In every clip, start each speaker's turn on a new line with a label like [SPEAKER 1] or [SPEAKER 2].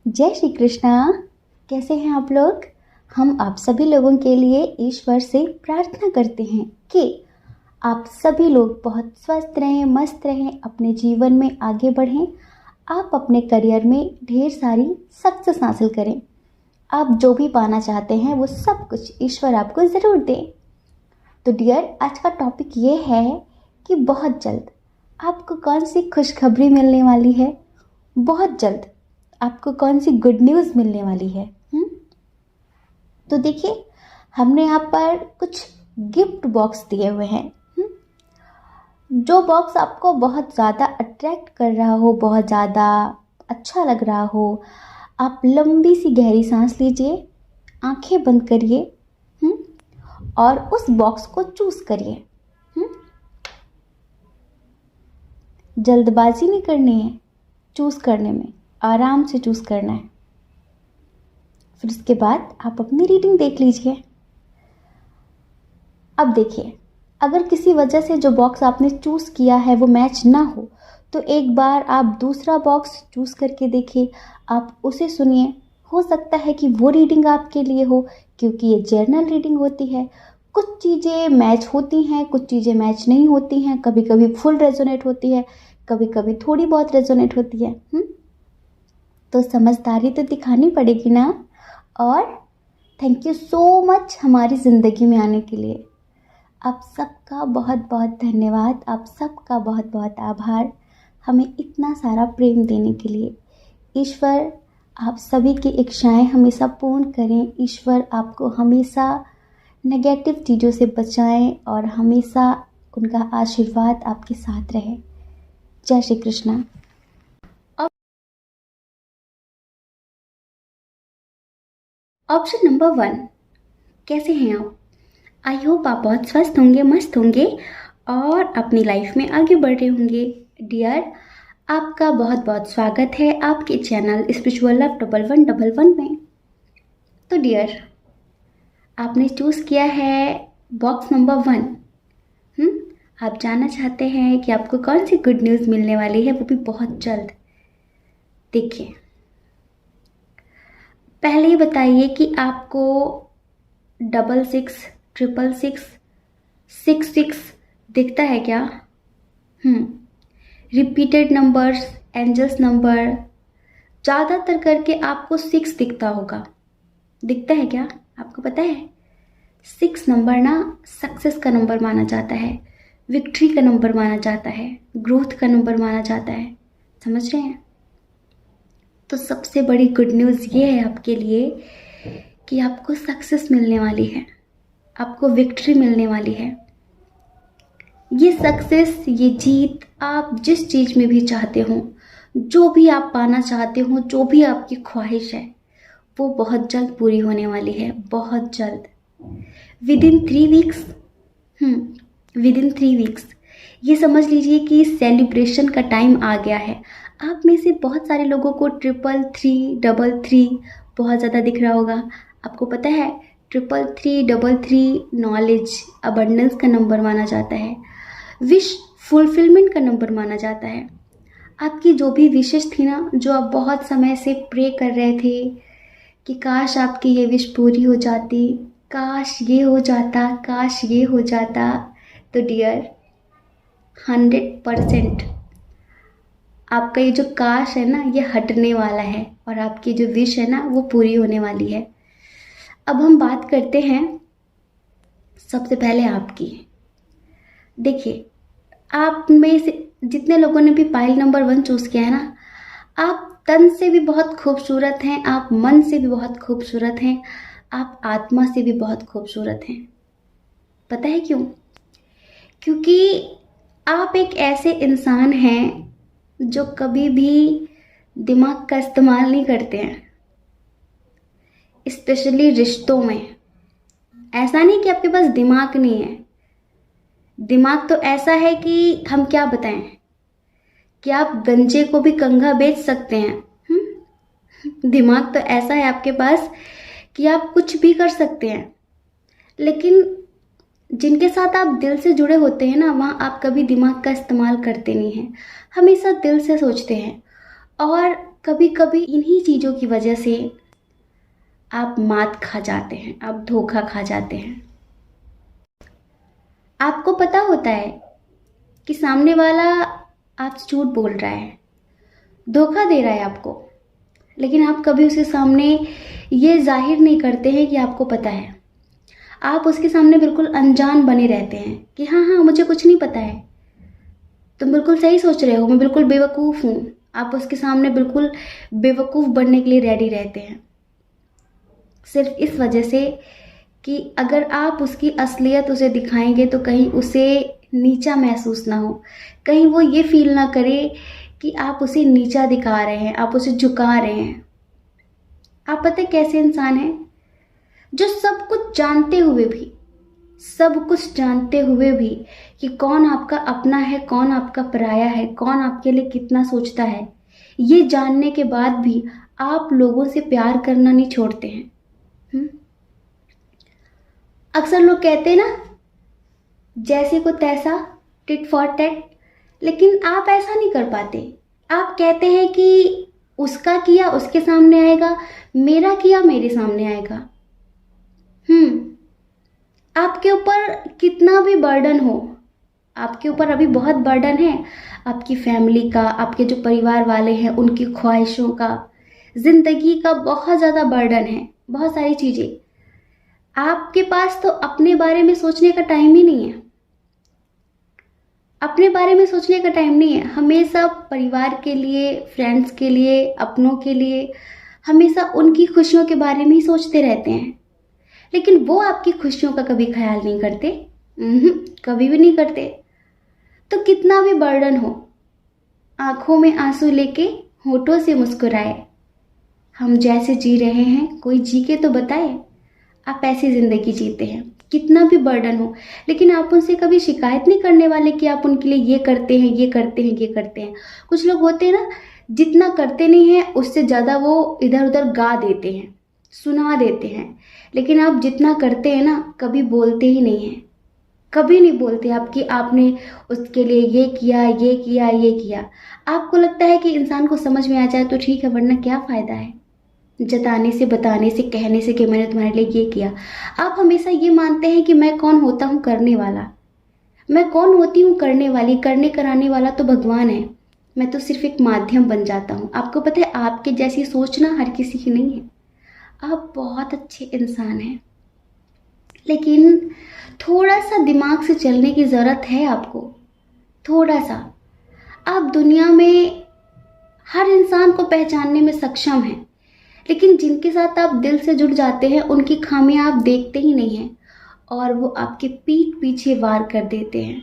[SPEAKER 1] जय श्री कृष्णा। कैसे हैं आप लोग? हम आप सभी लोगों के लिए ईश्वर से प्रार्थना करते हैं कि आप सभी लोग बहुत स्वस्थ रहें, मस्त रहें, अपने जीवन में आगे बढ़ें, आप अपने करियर में ढेर सारी सक्सेस हासिल करें। आप जो भी पाना चाहते हैं वो सब कुछ ईश्वर आपको ज़रूर दे। तो डियर, आज का टॉपिक ये है कि बहुत जल्द आपको कौन सी खुशखबरी मिलने वाली है। बहुत जल्द आपको कौन सी गुड न्यूज़ मिलने वाली है। तो देखिए, हमने यहाँ पर कुछ गिफ्ट बॉक्स दिए हुए हैं। जो बॉक्स आपको बहुत ज़्यादा अट्रैक्ट कर रहा हो, बहुत ज़्यादा अच्छा लग रहा हो, आप लंबी सी गहरी सांस लीजिए, आंखें बंद करिए और उस बॉक्स को चूज़ करिए। जल्दबाजी नहीं करनी है चूज़ करने में, आराम से चूज़ करना है। फिर उसके बाद आप अपनी रीडिंग देख लीजिए। अब देखिए, अगर किसी वजह से जो बॉक्स आपने चूज़ किया है वो मैच ना हो तो एक बार आप दूसरा बॉक्स चूज़ करके देखिए, आप उसे सुनिए। हो सकता है कि वो रीडिंग आपके लिए हो, क्योंकि ये जर्नल रीडिंग होती है। कुछ चीज़ें मैच होती हैं, कुछ चीज़ें मैच नहीं होती हैं। कभी कभी फुल रेजोनेट होती है, कभी कभी थोड़ी बहुत रेजोनेट होती है। तो समझदारी तो दिखानी पड़ेगी ना। और थैंक यू सो मच हमारी ज़िंदगी में आने के लिए। आप सबका बहुत बहुत धन्यवाद, आप सबका बहुत बहुत आभार हमें इतना सारा प्रेम देने के लिए। ईश्वर आप सभी की इच्छाएं हमेशा पूर्ण करें। ईश्वर आपको हमेशा नेगेटिव चीज़ों से बचाएं और हमेशा उनका आशीर्वाद आपके साथ रहे। जय श्री कृष्णा। ऑप्शन नंबर 1, कैसे हैं आप? आई होप आप बहुत स्वस्थ होंगे, मस्त होंगे और अपनी लाइफ में आगे बढ़ रहे होंगे। डियर, आपका बहुत बहुत स्वागत है आपके चैनल स्पिरिचुअल लव 1111 में। तो डियर, आपने चूज़ किया है बॉक्स नंबर 1। आप जानना चाहते हैं कि आपको कौन सी गुड न्यूज़ मिलने वाली है, वो भी बहुत जल्द। देखिए, पहले ही बताइए कि आपको 66, 666, 66 दिखता है क्या? रिपीटेड नंबर्स, एंजल्स नंबर, ज़्यादातर करके आपको 6 दिखता होगा। दिखता है क्या? आपको पता है 6 नंबर ना सक्सेस का नंबर माना जाता है, विक्ट्री का नंबर माना जाता है, ग्रोथ का नंबर माना जाता है। समझ रहे हैं? तो सबसे बड़ी गुड न्यूज़ ये है आपके लिए कि आपको सक्सेस मिलने वाली है, आपको विक्ट्री मिलने वाली है। ये सक्सेस, ये जीत आप जिस चीज़ में भी चाहते हो, जो भी आप पाना चाहते हो, जो भी आपकी ख्वाहिश है, वो बहुत जल्द पूरी होने वाली है। बहुत जल्द, विदिन 3 वीक्स। विदिन 3 वीक्स ये समझ लीजिए कि सेलिब्रेशन का टाइम आ गया है। आप में से बहुत सारे लोगों को 333, 33 बहुत ज़्यादा दिख रहा होगा। आपको पता है 333, 33 नॉलेज, अबंडेंस का नंबर माना जाता है, विश फुलफिलमेंट का नंबर माना जाता है। आपकी जो भी विशेष थी ना, जो आप बहुत समय से प्रे कर रहे थे कि काश आपकी ये विश पूरी हो जाती, काश ये हो जाता, काश ये हो जाता, तो डियर 100% आपका ये जो काश है ना, ये हटने वाला है और आपकी जो विश है ना, वो पूरी होने वाली है। अब हम बात करते हैं सबसे पहले आपकी। देखिए, आप में से जितने लोगों ने भी पाइल नंबर 1 चूज़ किया है ना, आप तन से भी बहुत खूबसूरत हैं, आप मन से भी बहुत खूबसूरत हैं, आप आत्मा से भी बहुत खूबसूरत हैं। पता है क्यों? क्योंकि आप एक ऐसे इंसान हैं जो कभी भी दिमाग का इस्तेमाल नहीं करते हैं, स्पेशली रिश्तों में। ऐसा नहीं कि आपके पास दिमाग नहीं है, दिमाग तो ऐसा है कि हम क्या बताएं कि आप गंजे को भी कंघा बेच सकते हैं। दिमाग तो ऐसा है आपके पास कि आप कुछ भी कर सकते हैं। लेकिन जिनके साथ आप दिल से जुड़े होते हैं ना, वहाँ आप कभी दिमाग का इस्तेमाल करते नहीं हैं, हमेशा दिल से सोचते हैं। और कभी कभी इन्हीं चीज़ों की वजह से आप मात खा जाते हैं, आप धोखा खा जाते हैं। आपको पता होता है कि सामने वाला आपसे झूठ बोल रहा है, धोखा दे रहा है आपको, लेकिन आप कभी उसके सामने ये जाहिर नहीं करते हैं कि आपको पता है। आप उसके सामने बिल्कुल अनजान बने रहते हैं कि हाँ हाँ मुझे कुछ नहीं पता है, तुम बिल्कुल सही सोच रहे हो, मैं बिल्कुल बेवकूफ़ हूँ। आप उसके सामने बिल्कुल बेवकूफ़ बनने के लिए रेडी रहते हैं, सिर्फ इस वजह से कि अगर आप उसकी असलियत उसे दिखाएंगे तो कहीं उसे नीचा महसूस ना हो, कहीं वो ये फील ना करे कि आप उसे नीचा दिखा रहे हैं, आप उसे झुका रहे हैं। आप पता है कैसे इंसान हैं जो सब कुछ जानते हुए भी, सब कुछ जानते हुए भी कि कौन आपका अपना है, कौन आपका पराया है, कौन आपके लिए कितना सोचता है, ये जानने के बाद भी आप लोगों से प्यार करना नहीं छोड़ते हैं। अक्सर लोग कहते हैं ना, जैसे को तैसा, टिट फॉर टैट, लेकिन आप ऐसा नहीं कर पाते। आप कहते हैं कि उसका किया उसके सामने आएगा, मेरा किया मेरे सामने आएगा। आपके ऊपर कितना भी बर्डन हो, आपके ऊपर अभी बहुत बर्डन है, आपकी फैमिली का, आपके जो परिवार वाले हैं उनकी ख्वाहिशों का, जिंदगी का बहुत ज़्यादा बर्डन है, बहुत सारी चीज़ें। आपके पास तो अपने बारे में सोचने का टाइम ही नहीं है, अपने बारे में सोचने का टाइम नहीं है। हमेशा परिवार के लिए, फ्रेंड्स के लिए, अपनों के लिए, हमेशा उनकी खुशियों के बारे में ही सोचते रहते हैं, लेकिन वो आपकी खुशियों का कभी ख्याल नहीं करते। कभी भी नहीं करते। तो कितना भी बर्डन हो, आंखों में आंसू लेके होठों से मुस्कुराए। हम जैसे जी रहे हैं कोई जी के तो बताए, आप ऐसी जिंदगी जीते हैं। कितना भी बर्डन हो, लेकिन आप उनसे कभी शिकायत नहीं करने वाले कि आप उनके लिए ये करते हैं, ये करते हैं, ये करते हैं। कुछ लोग होते हैं ना, जितना करते नहीं है उससे ज़्यादा वो इधर उधर गा देते हैं, सुना देते हैं, लेकिन आप जितना करते हैं ना कभी बोलते ही नहीं हैं, कभी नहीं बोलते आप कि आपने उसके लिए ये किया, ये किया, ये किया। आपको लगता है कि इंसान को समझ में आ जाए तो ठीक है, वरना क्या फ़ायदा है जताने से, बताने से, कहने से कि मैंने तुम्हारे लिए ये किया। आप हमेशा ये मानते हैं कि मैं कौन होता हूँ करने वाला, मैं कौन होती हूँ करने वाली, करने कराने वाला तो भगवान है, मैं तो सिर्फ एक माध्यम बन जाता हूँ। आपको पता है आपके जैसी सोचना हर किसी की नहीं है। आप बहुत अच्छे इंसान हैं, लेकिन थोड़ा सा दिमाग से चलने की ज़रूरत है आपको, थोड़ा सा। आप दुनिया में हर इंसान को पहचानने में सक्षम हैं, लेकिन जिनके साथ आप दिल से जुड़ जाते हैं उनकी खामियां आप देखते ही नहीं हैं, और वो आपके पीठ पीछे वार कर देते हैं।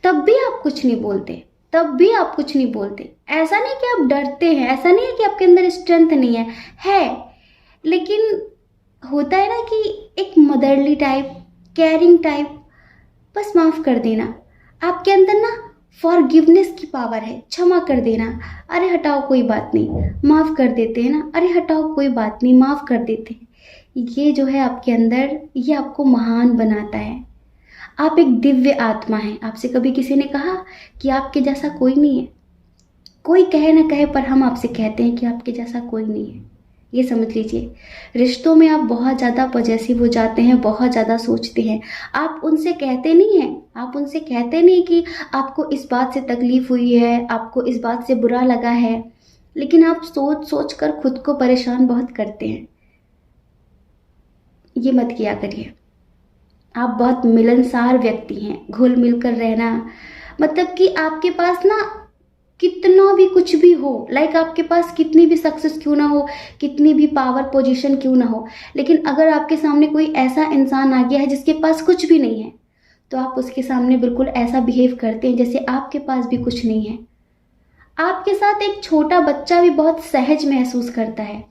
[SPEAKER 1] तब भी आप कुछ नहीं बोलते, तब भी आप कुछ नहीं बोलते। ऐसा नहीं कि आप डरते हैं, ऐसा नहीं है कि आपके अंदर स्ट्रेंथ नहीं है, लेकिन होता है ना कि एक मदरली टाइप, केयरिंग टाइप, बस माफ़ कर देना। आपके अंदर ना फॉरगिवनेस की पावर है, क्षमा कर देना। अरे हटाओ कोई बात नहीं, माफ़ कर देते हैं ना, अरे हटाओ कोई बात नहीं, माफ़ कर देते हैं। ये जो है आपके अंदर, ये आपको महान बनाता है। आप एक दिव्य आत्मा हैं। आपसे कभी किसी ने कहा कि आपके जैसा कोई नहीं है? कोई कहे ना कहे, पर हम आपसे कहते हैं कि आपके जैसा कोई नहीं है। ये समझ लीजिए, रिश्तों में आप बहुत ज़्यादा पॉजेसिव हो जाते हैं, बहुत ज़्यादा सोचते हैं। आप उनसे कहते नहीं हैं, आप उनसे कहते नहीं कि आपको इस बात से तकलीफ़ हुई है, आपको इस बात से बुरा लगा है, लेकिन आप सोच सोच कर खुद को परेशान बहुत करते हैं। ये मत किया करिए। आप बहुत मिलनसार व्यक्ति हैं, घुल मिल कर रहना, मतलब कि आपके पास ना कितना भी कुछ भी हो, लाइक आपके पास कितनी भी सक्सेस क्यों ना हो, कितनी भी पावर पोजीशन क्यों ना हो, लेकिन अगर आपके सामने कोई ऐसा इंसान आ गया है जिसके पास कुछ भी नहीं है, तो आप उसके सामने बिल्कुल ऐसा बिहेव करते हैं जैसे आपके पास भी कुछ नहीं है। आपके साथ एक छोटा बच्चा भी बहुत सहज महसूस करता है।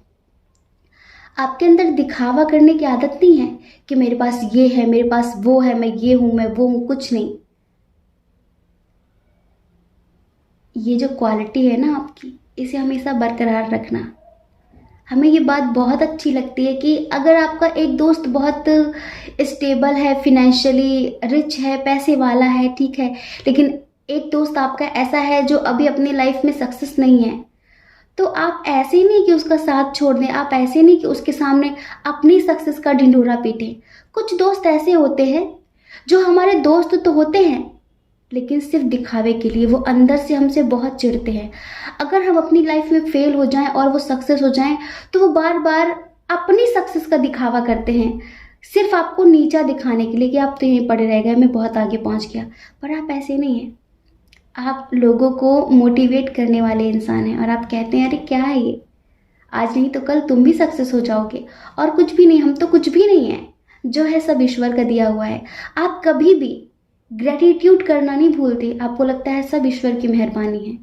[SPEAKER 1] आपके अंदर दिखावा करने की आदत नहीं है कि मेरे पास ये है, मेरे पास वो है, मैं ये हूं, मैं वो हूं, कुछ नहीं। ये जो क्वालिटी है ना आपकी, इसे हमेशा बरकरार रखना। हमें ये बात बहुत अच्छी लगती है कि अगर आपका एक दोस्त बहुत स्टेबल है, फिनेंशियली रिच है, पैसे वाला है, ठीक है, लेकिन एक दोस्त आपका ऐसा है जो अभी अपनी लाइफ में सक्सेस नहीं है, तो आप ऐसे ही नहीं कि उसका साथ छोड़ दें, आप ऐसे नहीं कि उसके सामने अपनी सक्सेस का ढिंढोरा पीटें। कुछ दोस्त ऐसे होते हैं जो हमारे दोस्त तो होते हैं लेकिन सिर्फ दिखावे के लिए, वो अंदर से हमसे बहुत चिढ़ते हैं। अगर हम अपनी लाइफ में फेल हो जाएं और वो सक्सेस हो जाएं तो वो बार बार अपनी सक्सेस का दिखावा करते हैं, सिर्फ आपको नीचा दिखाने के लिए कि आप तो यहीं पड़े रह गए, मैं बहुत आगे पहुंच गया। पर आप ऐसे नहीं हैं, आप लोगों को मोटिवेट करने वाले इंसान हैं और आप कहते हैं अरे क्या है ये, आज नहीं तो कल तुम भी सक्सेस हो जाओगे। और कुछ भी नहीं, हम तो कुछ भी नहीं है, जो है सब ईश्वर का दिया हुआ है। आप कभी भी ग्रेटिट्यूड करना नहीं भूलते, आपको लगता है सब ईश्वर की मेहरबानी है।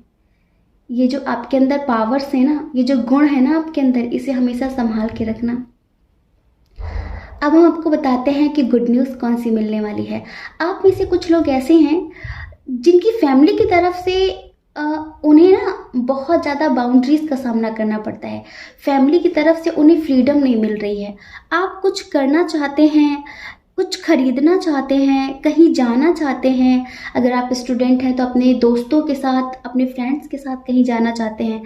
[SPEAKER 1] ये जो आपके अंदर पावर्स है ना, ये जो गुण है ना आपके अंदर, इसे हमेशा संभाल के रखना। अब हम आपको बताते हैं कि गुड न्यूज़ कौन सी मिलने वाली है। आप में से कुछ लोग ऐसे हैं जिनकी फैमिली की तरफ से उन्हें ना बहुत ज़्यादा बाउंड्रीज का सामना करना पड़ता है। फैमिली की तरफ से उन्हें फ्रीडम नहीं मिल रही है। आप कुछ करना चाहते हैं, कुछ खरीदना चाहते हैं, कहीं जाना चाहते हैं। अगर आप स्टूडेंट हैं तो अपने दोस्तों के साथ, अपने फ्रेंड्स के साथ कहीं जाना चाहते हैं।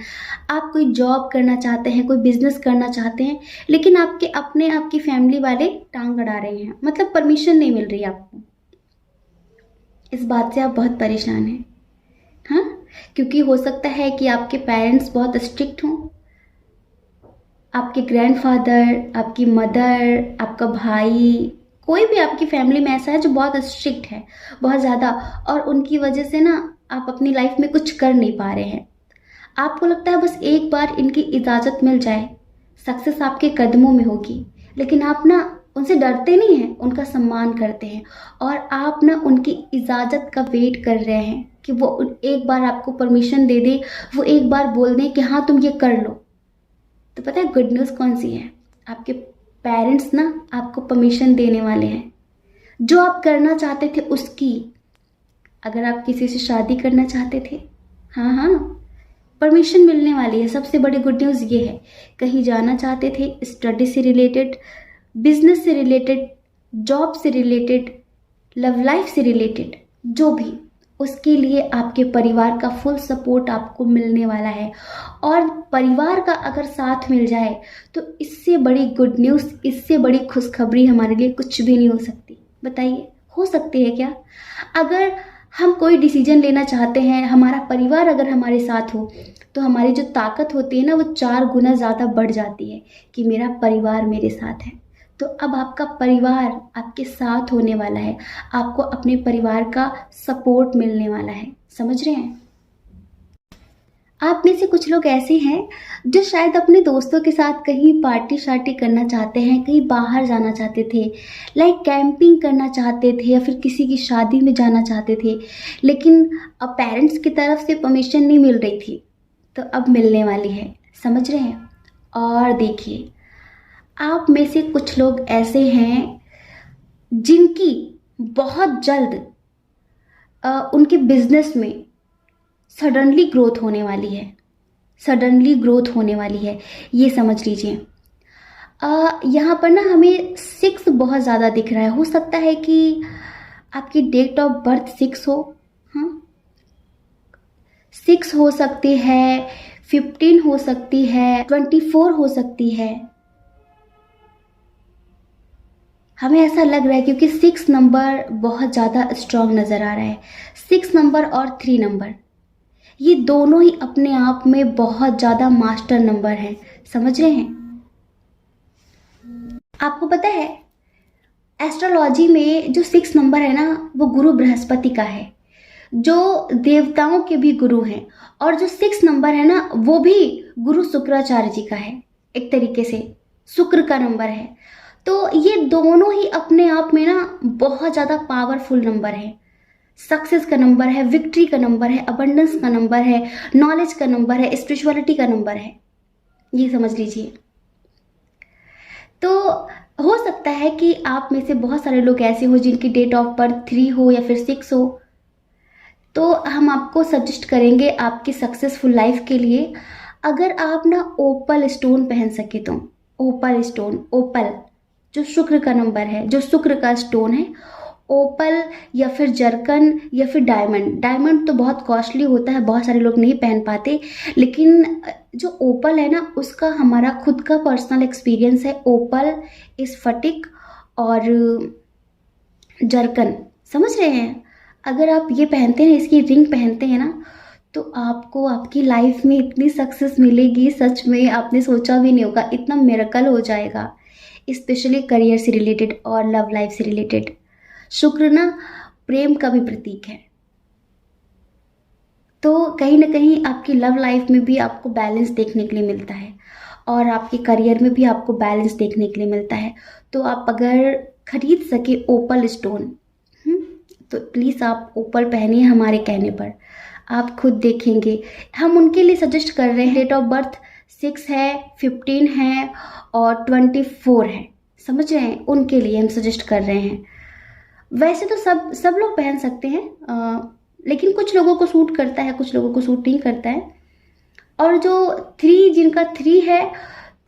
[SPEAKER 1] आप कोई जॉब करना चाहते हैं, कोई बिजनेस करना चाहते हैं, लेकिन आपकी फैमिली वाले टांग अड़ा रहे हैं, मतलब परमिशन नहीं मिल रही आपको। इस बात से आप बहुत परेशान हैं, हाँ? क्योंकि हो सकता है कि आपके पेरेंट्स बहुत स्ट्रिक्ट हों, आपके ग्रैंडफादर, आपकी मदर, आपका भाई, कोई भी आपकी फैमिली में ऐसा है जो बहुत स्ट्रिक्ट है, बहुत ज़्यादा, और उनकी वजह से ना आप अपनी लाइफ में कुछ कर नहीं पा रहे हैं। आपको लगता है बस एक बार इनकी इजाज़त मिल जाए, सक्सेस आपके कदमों में होगी। लेकिन आप ना उनसे डरते नहीं हैं, उनका सम्मान करते हैं, और आप ना उनकी इजाज़त का वेट कर रहे हैं कि वो एक बार आपको परमिशन दे दे, वो एक बार बोल दें कि हाँ तुम ये कर लो। तो पता है गुड न्यूज़ कौन सी है? आपके पेरेंट्स ना आपको परमिशन देने वाले हैं, जो आप करना चाहते थे उसकी। अगर आप किसी से शादी करना चाहते थे, हाँ हाँ, परमिशन मिलने वाली है। सबसे बड़ी गुड न्यूज़ ये है। कहीं जाना चाहते थे, स्टडी से रिलेटेड, बिजनेस से रिलेटेड, जॉब से रिलेटेड, लव लाइफ से रिलेटेड, जो भी, उसके लिए आपके परिवार का फुल सपोर्ट आपको मिलने वाला है। और परिवार का अगर साथ मिल जाए तो इससे बड़ी गुड न्यूज़, इससे बड़ी खुशखबरी हमारे लिए कुछ भी नहीं हो सकती। बताइए, हो सकती है क्या? अगर हम कोई डिसीजन लेना चाहते हैं, हमारा परिवार अगर हमारे साथ हो, तो हमारी जो ताकत होती है ना, वो 4 गुना ज़्यादा बढ़ जाती है कि मेरा परिवार मेरे साथ है। तो अब आपका परिवार आपके साथ होने वाला है, आपको अपने परिवार का सपोर्ट मिलने वाला है। समझ रहे हैं? आप में से कुछ लोग ऐसे हैं जो शायद अपने दोस्तों के साथ कहीं पार्टी शार्टी करना चाहते हैं, कहीं बाहर जाना चाहते थे, लाइक कैंपिंग करना चाहते थे, या फिर किसी की शादी में जाना चाहते थे, लेकिन अब पेरेंट्स की तरफ से परमिशन नहीं मिल रही थी, तो अब मिलने वाली है। समझ रहे हैं? और देखिए, आप में से कुछ लोग ऐसे हैं जिनकी बहुत जल्द उनके बिजनेस में सडनली ग्रोथ होने वाली है, सडनली ग्रोथ होने वाली है, ये समझ लीजिए। यहाँ पर ना हमें 6 बहुत ज़्यादा दिख रहा है। हो सकता है कि आपकी डेट ऑफ बर्थ 6 हो, हाँ, 6 हो सकती है, 15 हो सकती है, 24 हो सकती है। हमें ऐसा लग रहा है क्योंकि 6 नंबर बहुत ज़्यादा स्ट्रॉन्ग नज़र आ रहा है। 6 नंबर और 3 नंबर, ये दोनों ही अपने आप में बहुत ज़्यादा मास्टर नंबर हैं। समझ रहे हैं? आपको पता है एस्ट्रोलॉजी में जो 6 नंबर है ना, वो गुरु बृहस्पति का है, जो देवताओं के भी गुरु हैं। और जो 6 नंबर है ना, वो भी गुरु शुक्राचार्य जी का है, एक तरीके से शुक्र का नंबर है। तो ये दोनों ही अपने आप में ना बहुत ज़्यादा पावरफुल नंबर है। सक्सेस का नंबर है, विक्ट्री का नंबर है, अबंडेंस का नंबर है, नॉलेज का नंबर है, स्पिरिचुअलिटी का नंबर है, ये समझ लीजिए। तो हो सकता है कि आप में से बहुत सारे लोग ऐसे हो जिनकी डेट ऑफ बर्थ 3 हो या फिर 6 हो। तो हम आपको सजेस्ट करेंगे आपकी सक्सेसफुल लाइफ के लिए, अगर आप ना ओपल स्टोन पहन सके तो, ओपल स्टोन, ओपल जो शुक्र का नंबर है, जो शुक्र का स्टोन है, ओपल या फिर जर्कन या फिर डायमंड। डायमंड तो बहुत कॉस्टली होता है, बहुत सारे लोग नहीं पहन पाते, लेकिन जो ओपल है ना उसका हमारा खुद का पर्सनल एक्सपीरियंस है। ओपल, स्फटिक और जर्कन, समझ रहे हैं? अगर आप ये पहनते हैं, इसकी रिंग पहनते हैं ना, तो आपको आपकी लाइफ में इतनी सक्सेस मिलेगी, सच में आपने सोचा भी नहीं होगा, इतना मिरेकल हो जाएगा, स्पेशली करियर से रिलेटेड और लव लाइफ से रिलेटेड। शुक्र ना प्रेम का भी प्रतीक है, तो कहीं ना कहीं आपकी लव लाइफ में भी आपको बैलेंस देखने के लिए मिलता है और आपके करियर में भी आपको बैलेंस देखने के लिए मिलता है। तो आप अगर खरीद सके ओपल स्टोन, तो प्लीज़ आप ओपल पहनिए हमारे कहने पर, आप खुद देखेंगे। हम उनके लिए सजेस्ट कर रहे हैं, डेट ऑफ बर्थ 6 है, 15 है और 24 है, समझ रहे हैं? उनके लिए हम सजेस्ट कर रहे हैं। वैसे तो सब लोग पहन सकते हैं, लेकिन कुछ लोगों को सूट करता है, कुछ लोगों को सूट नहीं करता है। और जो 3, जिनका 3 है,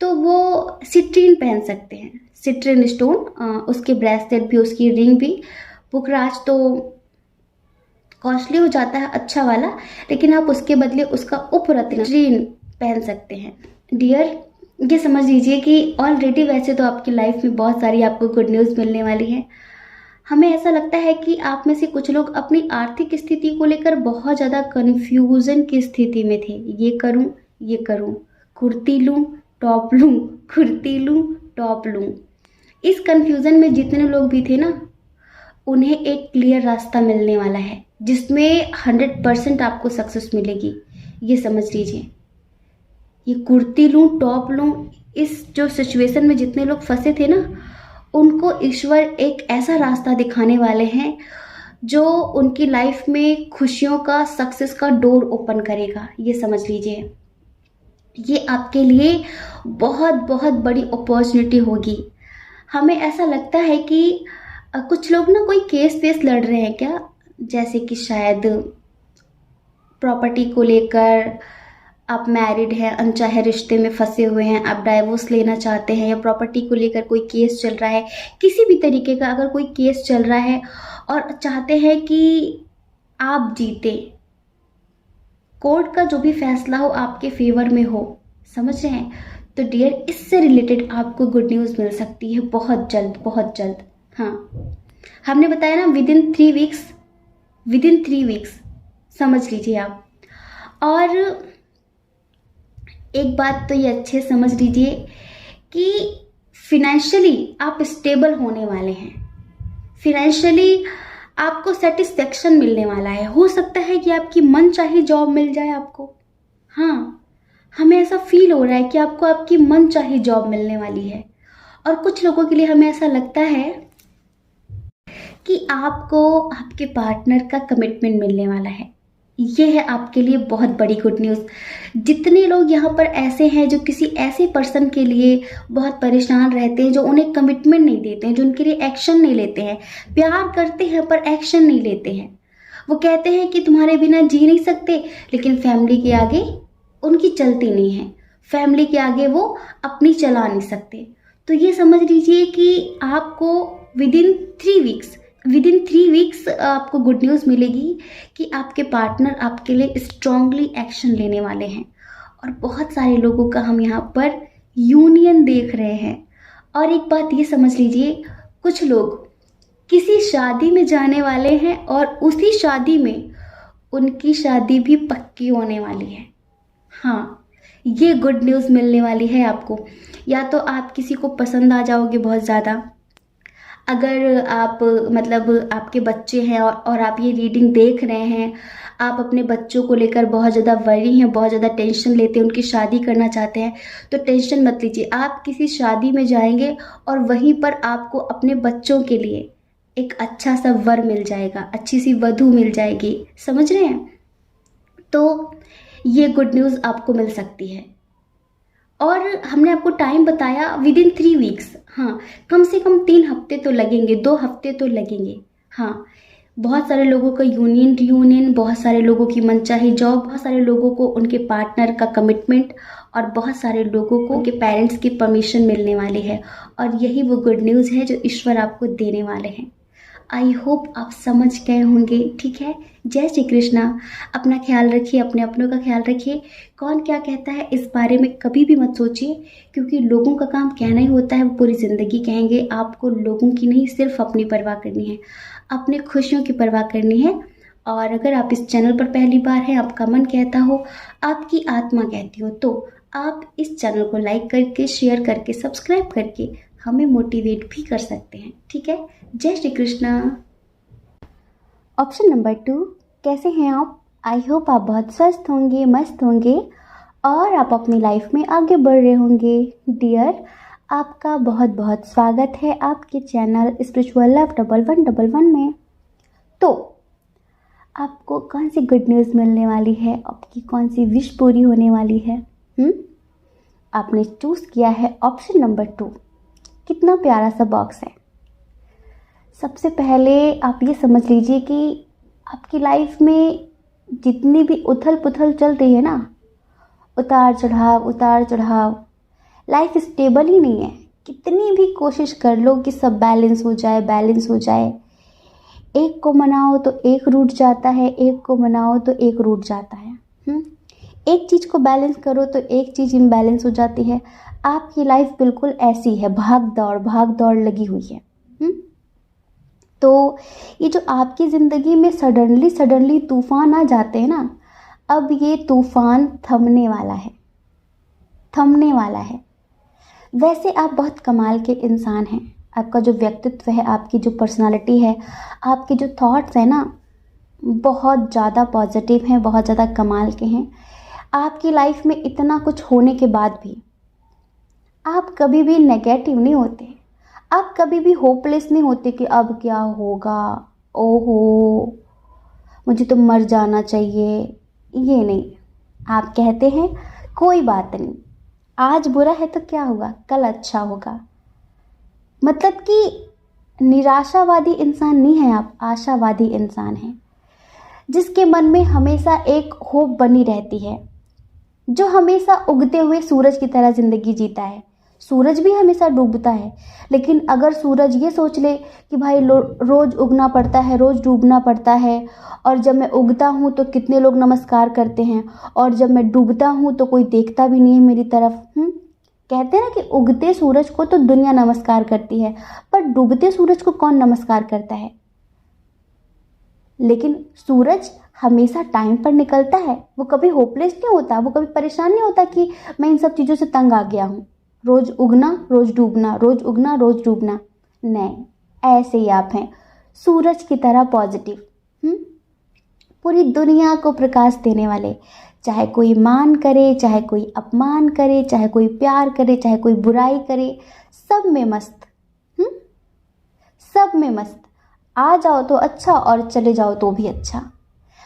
[SPEAKER 1] तो वो सिट्रीन पहन सकते हैं, सिट्रीन स्टोन, उसके ब्रेसलेट भी, उसकी रिंग भी। पुखराज तो कॉस्टली हो जाता है अच्छा वाला, लेकिन आप उसके बदले उसका उपरत्न सिट्रीन पहन सकते हैं। डियर, ये समझ लीजिए कि ऑलरेडी वैसे तो आपकी लाइफ में बहुत सारी आपको गुड न्यूज़ मिलने वाली है। हमें ऐसा लगता है कि आप में से कुछ लोग अपनी आर्थिक स्थिति को लेकर बहुत ज़्यादा कन्फ्यूज़न की स्थिति में थे। ये करूं, कुर्ती लूं, टॉप लूं, कुर्ती लूं, टॉप लूं। इस कन्फ्यूज़न में जितने लोग भी थे ना, उन्हें एक क्लियर रास्ता मिलने वाला है जिसमें 100% आपको सक्सेस मिलेगी। ये समझ लीजिए, ये कुर्ती लूं, टॉप लूं, इस जो सिचुएशन में जितने लोग फंसे थे ना, उनको ईश्वर एक ऐसा रास्ता दिखाने वाले हैं जो उनकी लाइफ में खुशियों का, सक्सेस का डोर ओपन करेगा। ये समझ लीजिए, ये आपके लिए बहुत बहुत बड़ी अपॉर्चुनिटी होगी। हमें ऐसा लगता है कि कुछ लोग ना कोई केस वेस लड़ रहे हैं क्या, जैसे कि शायद प्रॉपर्टी को लेकर, आप मैरिड हैं, अनचाहे रिश्ते में फंसे हुए हैं, आप डाइवोर्स लेना चाहते हैं, या प्रॉपर्टी को लेकर कोई केस चल रहा है, किसी भी तरीके का अगर कोई केस चल रहा है और चाहते हैं कि आप जीते, कोर्ट का जो भी फैसला हो आपके फेवर में हो, समझ रहे हैं? तो डियर, इससे रिलेटेड आपको गुड न्यूज़ मिल सकती है बहुत जल्द, बहुत जल्द। हाँ, हमने बताया ना विदिन 3 वीक्स, समझ लीजिए आप। और एक बात तो ये अच्छे समझ लीजिए कि फिनेंशियली आप स्टेबल होने वाले हैं, फिनेंशियली आपको सेटिस्फेक्शन मिलने वाला है। हो सकता है कि आपकी मनचाही जॉब मिल जाए आपको। हाँ, हमें ऐसा फील हो रहा है कि आपको आपकी मनचाही जॉब मिलने वाली है। और कुछ लोगों के लिए हमें ऐसा लगता है कि आपको आपके पार्टनर का कमिटमेंट मिलने वाला है। ये है आपके लिए बहुत बड़ी गुड न्यूज़। जितने लोग यहाँ पर ऐसे हैं जो किसी ऐसे पर्सन के लिए बहुत परेशान रहते हैं, जो उन्हें कमिटमेंट नहीं देते हैं, जो उनके लिए एक्शन नहीं लेते हैं, प्यार करते हैं पर एक्शन नहीं लेते हैं, वो कहते हैं कि तुम्हारे बिना जी नहीं सकते, लेकिन फैमिली के आगे उनकी चलती नहीं है, फैमिली के आगे वो अपनी चला नहीं सकते। तो ये समझ लीजिए कि आपको विदिन 3 वीक्स आपको गुड न्यूज़ मिलेगी कि आपके पार्टनर आपके लिए स्ट्रांगली एक्शन लेने वाले हैं। और बहुत सारे लोगों का हम यहाँ पर यूनियन देख रहे हैं। और एक बात ये समझ लीजिए, कुछ लोग किसी शादी में जाने वाले हैं और उसी शादी में उनकी शादी भी पक्की होने वाली है। हाँ, ये गुड न्यूज़ मिलने वाली है आपको। या तो आप किसी को पसंद आ जाओगे बहुत ज़्यादा, अगर आप मतलब आपके बच्चे हैं और आप ये रीडिंग देख रहे हैं, आप अपने बच्चों को लेकर बहुत ज़्यादा वरी हैं, बहुत ज़्यादा टेंशन लेते हैं, उनकी शादी करना चाहते हैं, तो टेंशन मत लीजिए। आप किसी शादी में जाएंगे और वहीं पर आपको अपने बच्चों के लिए एक अच्छा सा वर मिल जाएगा, अच्छी सी वधू मिल जाएगी, समझ रहे हैं? तो ये गुड न्यूज़ आपको मिल सकती है। और हमने आपको टाइम बताया विदिन 3 वीक्स। हाँ, कम से कम 3 हफ्ते तो लगेंगे, 2 हफ्ते तो लगेंगे। हाँ, बहुत सारे लोगों का यूनियन रियूनियन, बहुत सारे लोगों की मनचाही जॉब, बहुत सारे लोगों को उनके पार्टनर का कमिटमेंट, और बहुत सारे लोगों को उनके पेरेंट्स की परमिशन मिलने वाली है। और यही वो गुड न्यूज़ है जो ईश्वर आपको देने वाले हैं। आई होप आप समझ गए होंगे, ठीक है। जय श्री कृष्णा। अपना ख्याल रखिए, अपने अपनों का ख्याल रखिए। कौन क्या कहता है इस बारे में कभी भी मत सोचिए, क्योंकि लोगों का काम कहना ही होता है, वो पूरी ज़िंदगी कहेंगे। आपको लोगों की नहीं, सिर्फ अपनी परवाह करनी है, अपने खुशियों की परवाह करनी है। और अगर आप इस चैनल पर पहली बार हैं, आपका मन कहता हो, आपकी आत्मा कहती हो, तो आप इस चैनल को लाइक करके, शेयर करके, सब्सक्राइब करके हमें मोटिवेट भी कर सकते हैं, ठीक है। जय श्री कृष्णा। ऑप्शन नंबर 2, कैसे हैं आप? आई होप आप बहुत स्वस्थ होंगे, मस्त होंगे और आप अपनी लाइफ में आगे बढ़ रहे होंगे। डियर, आपका बहुत बहुत स्वागत है आपके चैनल स्पिरिचुअल लव 1111 में। तो आपको कौन सी गुड न्यूज़ मिलने वाली है, आपकी कौन सी विश पूरी होने वाली है? आपने चूज़ किया है ऑप्शन नंबर 2। कितना प्यारा सा बॉक्स है। सबसे पहले आप ये समझ लीजिए कि आपकी लाइफ में जितनी भी उथल पुथल चल रही है ना, उतार चढ़ाव, लाइफ स्टेबल ही नहीं है। कितनी भी कोशिश कर लो कि सब बैलेंस हो जाए, एक को मनाओ तो एक रूठ जाता है, एक को मनाओ तो एक रूठ जाता है। एक चीज़ को बैलेंस करो तो एक चीज़ इम्बैलेंस हो जाती है। आपकी लाइफ बिल्कुल ऐसी है, भाग दौड़ लगी हुई है। तो ये जो आपकी ज़िंदगी में सडनली तूफान आ जाते हैं ना, अब ये तूफान थमने वाला है। वैसे आप बहुत कमाल के इंसान हैं। आपका जो व्यक्तित्व है, आपकी जो पर्सनालिटी है, आपके जो थॉट्स हैं ना, बहुत ज़्यादा पॉजिटिव हैं, बहुत ज़्यादा कमाल के हैं। आपकी लाइफ में इतना कुछ होने के बाद भी आप कभी भी नेगेटिव नहीं होते, आप कभी भी होपलेस नहीं होते कि अब क्या होगा, ओहो मुझे तो मर जाना चाहिए। ये नहीं, आप कहते हैं कोई बात नहीं, आज बुरा है तो क्या हुआ, कल अच्छा होगा। मतलब कि निराशावादी इंसान नहीं है आप, आशावादी इंसान हैं, जिसके मन में हमेशा एक होप बनी रहती है, जो हमेशा उगते हुए सूरज की तरह ज़िंदगी जीता है। सूरज भी हमेशा डूबता है, लेकिन अगर सूरज ये सोच ले कि भाई रोज़ उगना पड़ता है, रोज़ डूबना पड़ता है, और जब मैं उगता हूँ तो कितने लोग नमस्कार करते हैं, और जब मैं डूबता हूँ तो कोई देखता भी नहीं है मेरी तरफ। कहते हैं ना कि उगते सूरज को तो दुनिया नमस्कार करती है, पर डूबते सूरज को कौन नमस्कार करता है? लेकिन सूरज हमेशा टाइम पर निकलता है, वो कभी होपलेस नहीं होता, वो कभी परेशान नहीं होता कि मैं इन सब चीज़ों से तंग आ गया हूँ, रोज़ उगना रोज़ डूबना, रोज़ उगना रोज़ डूबना। नहीं, ऐसे ही आप हैं, सूरज की तरह पॉजिटिव, पूरी दुनिया को प्रकाश देने वाले। चाहे कोई मान करे, चाहे कोई अपमान करे, चाहे कोई प्यार करे, चाहे कोई बुराई करे, सब में मस्त, सब में मस्त। आ जाओ तो अच्छा और चले जाओ तो भी अच्छा।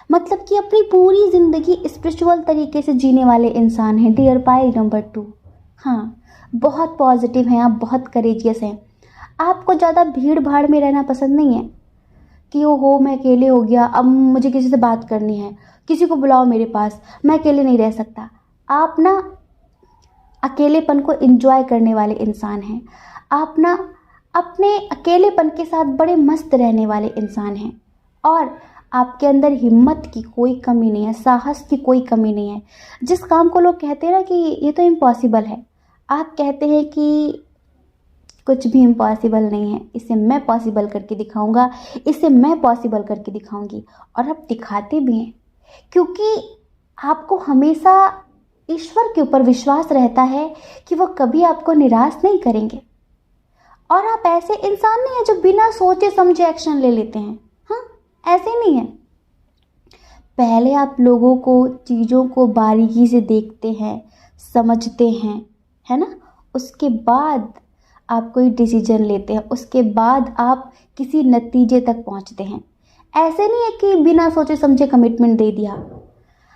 [SPEAKER 1] मतलब कि अपनी पूरी ज़िंदगी स्पिरिचुअल तरीके से जीने वाले इंसान हैं। डियर पाइल नंबर 2, हाँ, बहुत पॉजिटिव हैं आप, बहुत करेजियस हैं। आपको ज़्यादा भीड़ भाड़ में रहना पसंद नहीं है कि ओहो मैं अकेले हो गया, अब मुझे किसी से बात करनी है, किसी को बुलाओ मेरे पास, मैं अकेले नहीं रह सकता। आप ना अकेलेपन को एंजॉय करने वाले इंसान हैं। आप ना अपने अकेलेपन के साथ बड़े मस्त रहने वाले इंसान हैं, और आपके अंदर हिम्मत की कोई कमी नहीं है, साहस की कोई कमी नहीं है। जिस काम को लोग कहते हैं ना कि ये तो इम्पॉसिबल है, आप कहते हैं कि कुछ भी इम्पॉसिबल नहीं है, इसे मैं पॉसिबल करके दिखाऊंगा, इसे मैं पॉसिबल करके दिखाऊंगी। और आप दिखाते भी हैं, क्योंकि आपको हमेशा ईश्वर के ऊपर विश्वास रहता है कि वो कभी आपको निराश नहीं करेंगे। और आप ऐसे इंसान नहीं है जो बिना सोचे समझे एक्शन ले लेते हैं, ऐसे नहीं है। पहले आप लोगों को, चीज़ों को बारीकी से देखते हैं, समझते हैं, है ना, उसके बाद आप कोई डिसीजन लेते हैं, उसके बाद आप किसी नतीजे तक पहुंचते हैं। ऐसे नहीं है कि बिना सोचे समझे कमिटमेंट दे दिया।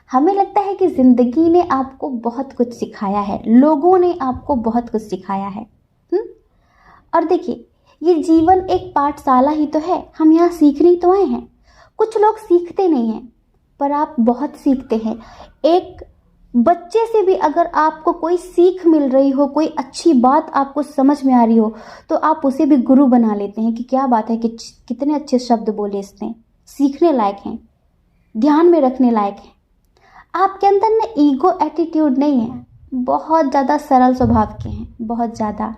[SPEAKER 1] हमें लगता है कि ज़िंदगी ने आपको बहुत कुछ सिखाया है, लोगों ने आपको बहुत कुछ सिखाया है। और देखिए, ये जीवन एक पाठशाला ही तो है, हम यहाँ सीखने ही तो आए हैं। कुछ लोग सीखते नहीं हैं, पर आप बहुत सीखते हैं। एक बच्चे से भी अगर आपको कोई सीख मिल रही हो, कोई अच्छी बात आपको समझ में आ रही हो, तो आप उसे भी गुरु बना लेते हैं कि क्या बात है, कि कितने अच्छे शब्द बोले इसने, सीखने लायक हैं, ध्यान में रखने लायक हैं। आपके अंदर ना ईगो एटीट्यूड नहीं है, बहुत ज़्यादा सरल स्वभाव के हैं, बहुत ज़्यादा।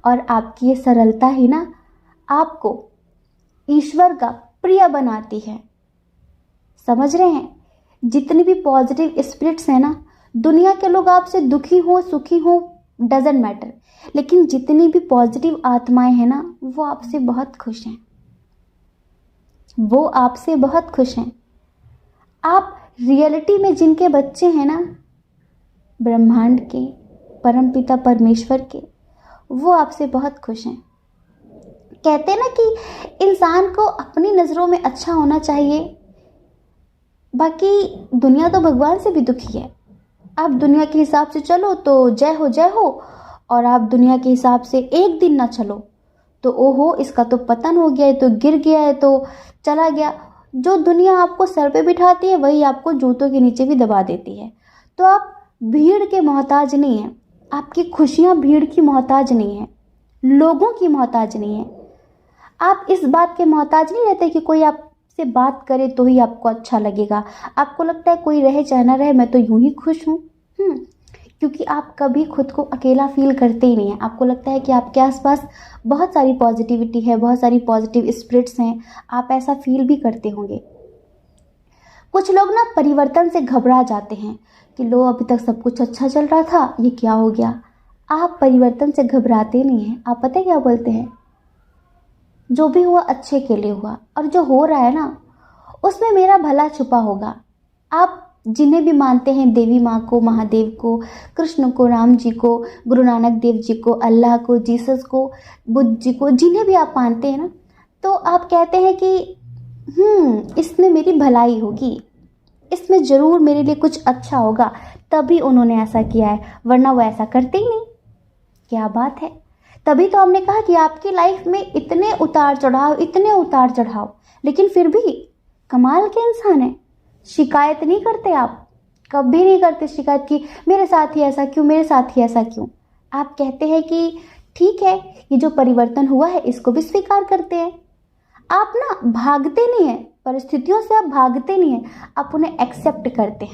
[SPEAKER 1] और आपकी ये सरलता ही ना आपको ईश्वर का प्रिय बनाती है। समझ रहे हैं? जितनी भी पॉजिटिव स्पिरिट्स हैं ना, दुनिया के लोग आपसे दुखी हो सुखी हो डजेंट मैटर, लेकिन जितनी भी पॉजिटिव आत्माएं हैं ना, वो आपसे बहुत खुश हैं, वो आपसे बहुत खुश हैं। आप रियलिटी में जिनके बच्चे हैं ना, ब्रह्मांड के परमपिता परमेश्वर के, वो आपसे बहुत खुश हैं। कहते हैं ना कि इंसान को अपनी नज़रों में अच्छा होना चाहिए, बाकी दुनिया तो भगवान से भी दुखी है। आप दुनिया के हिसाब से चलो तो जय हो, और आप दुनिया के हिसाब से एक दिन ना चलो तो ओहो इसका तो पतन हो गया है, तो गिर गया है, तो चला गया। जो दुनिया आपको सर पे बिठाती है वही आपको जूतों के नीचे भी दबा देती है। तो आप भीड़ के मोहताज नहीं हैं, आपकी खुशियाँ भीड़ की मोहताज नहीं है, लोगों की मोहताज नहीं है। आप इस बात के मोहताज नहीं रहते कि कोई आपसे बात करे तो ही आपको अच्छा लगेगा। आपको लगता है कोई रहे चाहे ना रहे, मैं तो यूं ही खुश हूँ। क्योंकि आप कभी खुद को अकेला फील करते ही नहीं हैं। आपको लगता है कि आपके आसपास बहुत सारी पॉजिटिविटी है, बहुत सारी पॉजिटिव स्पिरिट्स हैं, आप ऐसा फील भी करते होंगे। कुछ लोग ना परिवर्तन से घबरा जाते हैं कि लो अभी तक सब कुछ अच्छा चल रहा था, ये क्या हो गया। आप परिवर्तन से घबराते नहीं हैं। आप पता है क्या बोलते हैं, जो भी हुआ अच्छे के लिए हुआ, और जो हो रहा है ना उसमें मेरा भला छुपा होगा। आप जिन्हें भी मानते हैं, देवी माँ को, महादेव को, कृष्ण को, राम जी को, गुरु नानक देव जी को, अल्लाह को, जीसस को, बुद्ध जी को, जिन्हें भी आप मानते हैं ना, तो आप कहते हैं कि इसमें मेरी भलाई होगी, इसमें ज़रूर मेरे लिए कुछ अच्छा होगा, तभी उन्होंने ऐसा किया है, वरना वो ऐसा करते ही नहीं। क्या बात है। तभी तो हमने कहा कि आपकी लाइफ में इतने उतार चढ़ाव, लेकिन फिर भी कमाल के इंसान है। शिकायत नहीं करते आप, कभी नहीं करते शिकायत की मेरे साथ ही ऐसा क्यों, मेरे साथ ही ऐसा क्यों। आप कहते हैं कि ठीक है, ये जो परिवर्तन हुआ है इसको भी स्वीकार करते हैं। आप ना भागते नहीं हैं परिस्थितियों से, आप भागते नहीं हैं, आप उन्हें एक्सेप्ट करते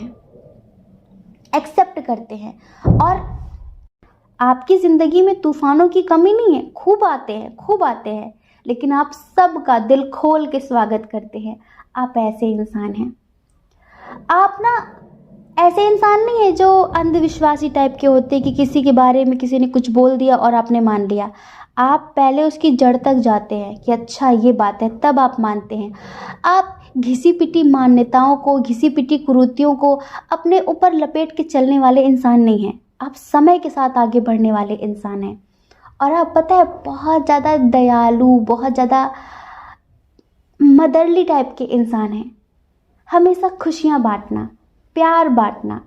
[SPEAKER 1] हैं। और आपकी ज़िंदगी में तूफानों की कमी नहीं है, खूब आते हैं, लेकिन आप सबका दिल खोल के स्वागत करते हैं। आप ऐसे इंसान हैं। आप ना ऐसे इंसान नहीं है जो अंधविश्वासी टाइप के होते हैं कि किसी के बारे में किसी ने कुछ बोल दिया और आपने मान लिया। आप पहले उसकी जड़ तक जाते हैं कि अच्छा ये बात है, तब आप मानते हैं। आप घिसी पिटी मान्यताओं को, घिसी पिटी कुरीतियों को अपने ऊपर लपेट के चलने वाले इंसान नहीं हैं। आप समय के साथ आगे बढ़ने वाले इंसान हैं। और आप पता है बहुत ज़्यादा दयालु, बहुत ज़्यादा मदरली टाइप के इंसान हैं। हमेशा खुशियाँ बांटना, प्यार बांटना,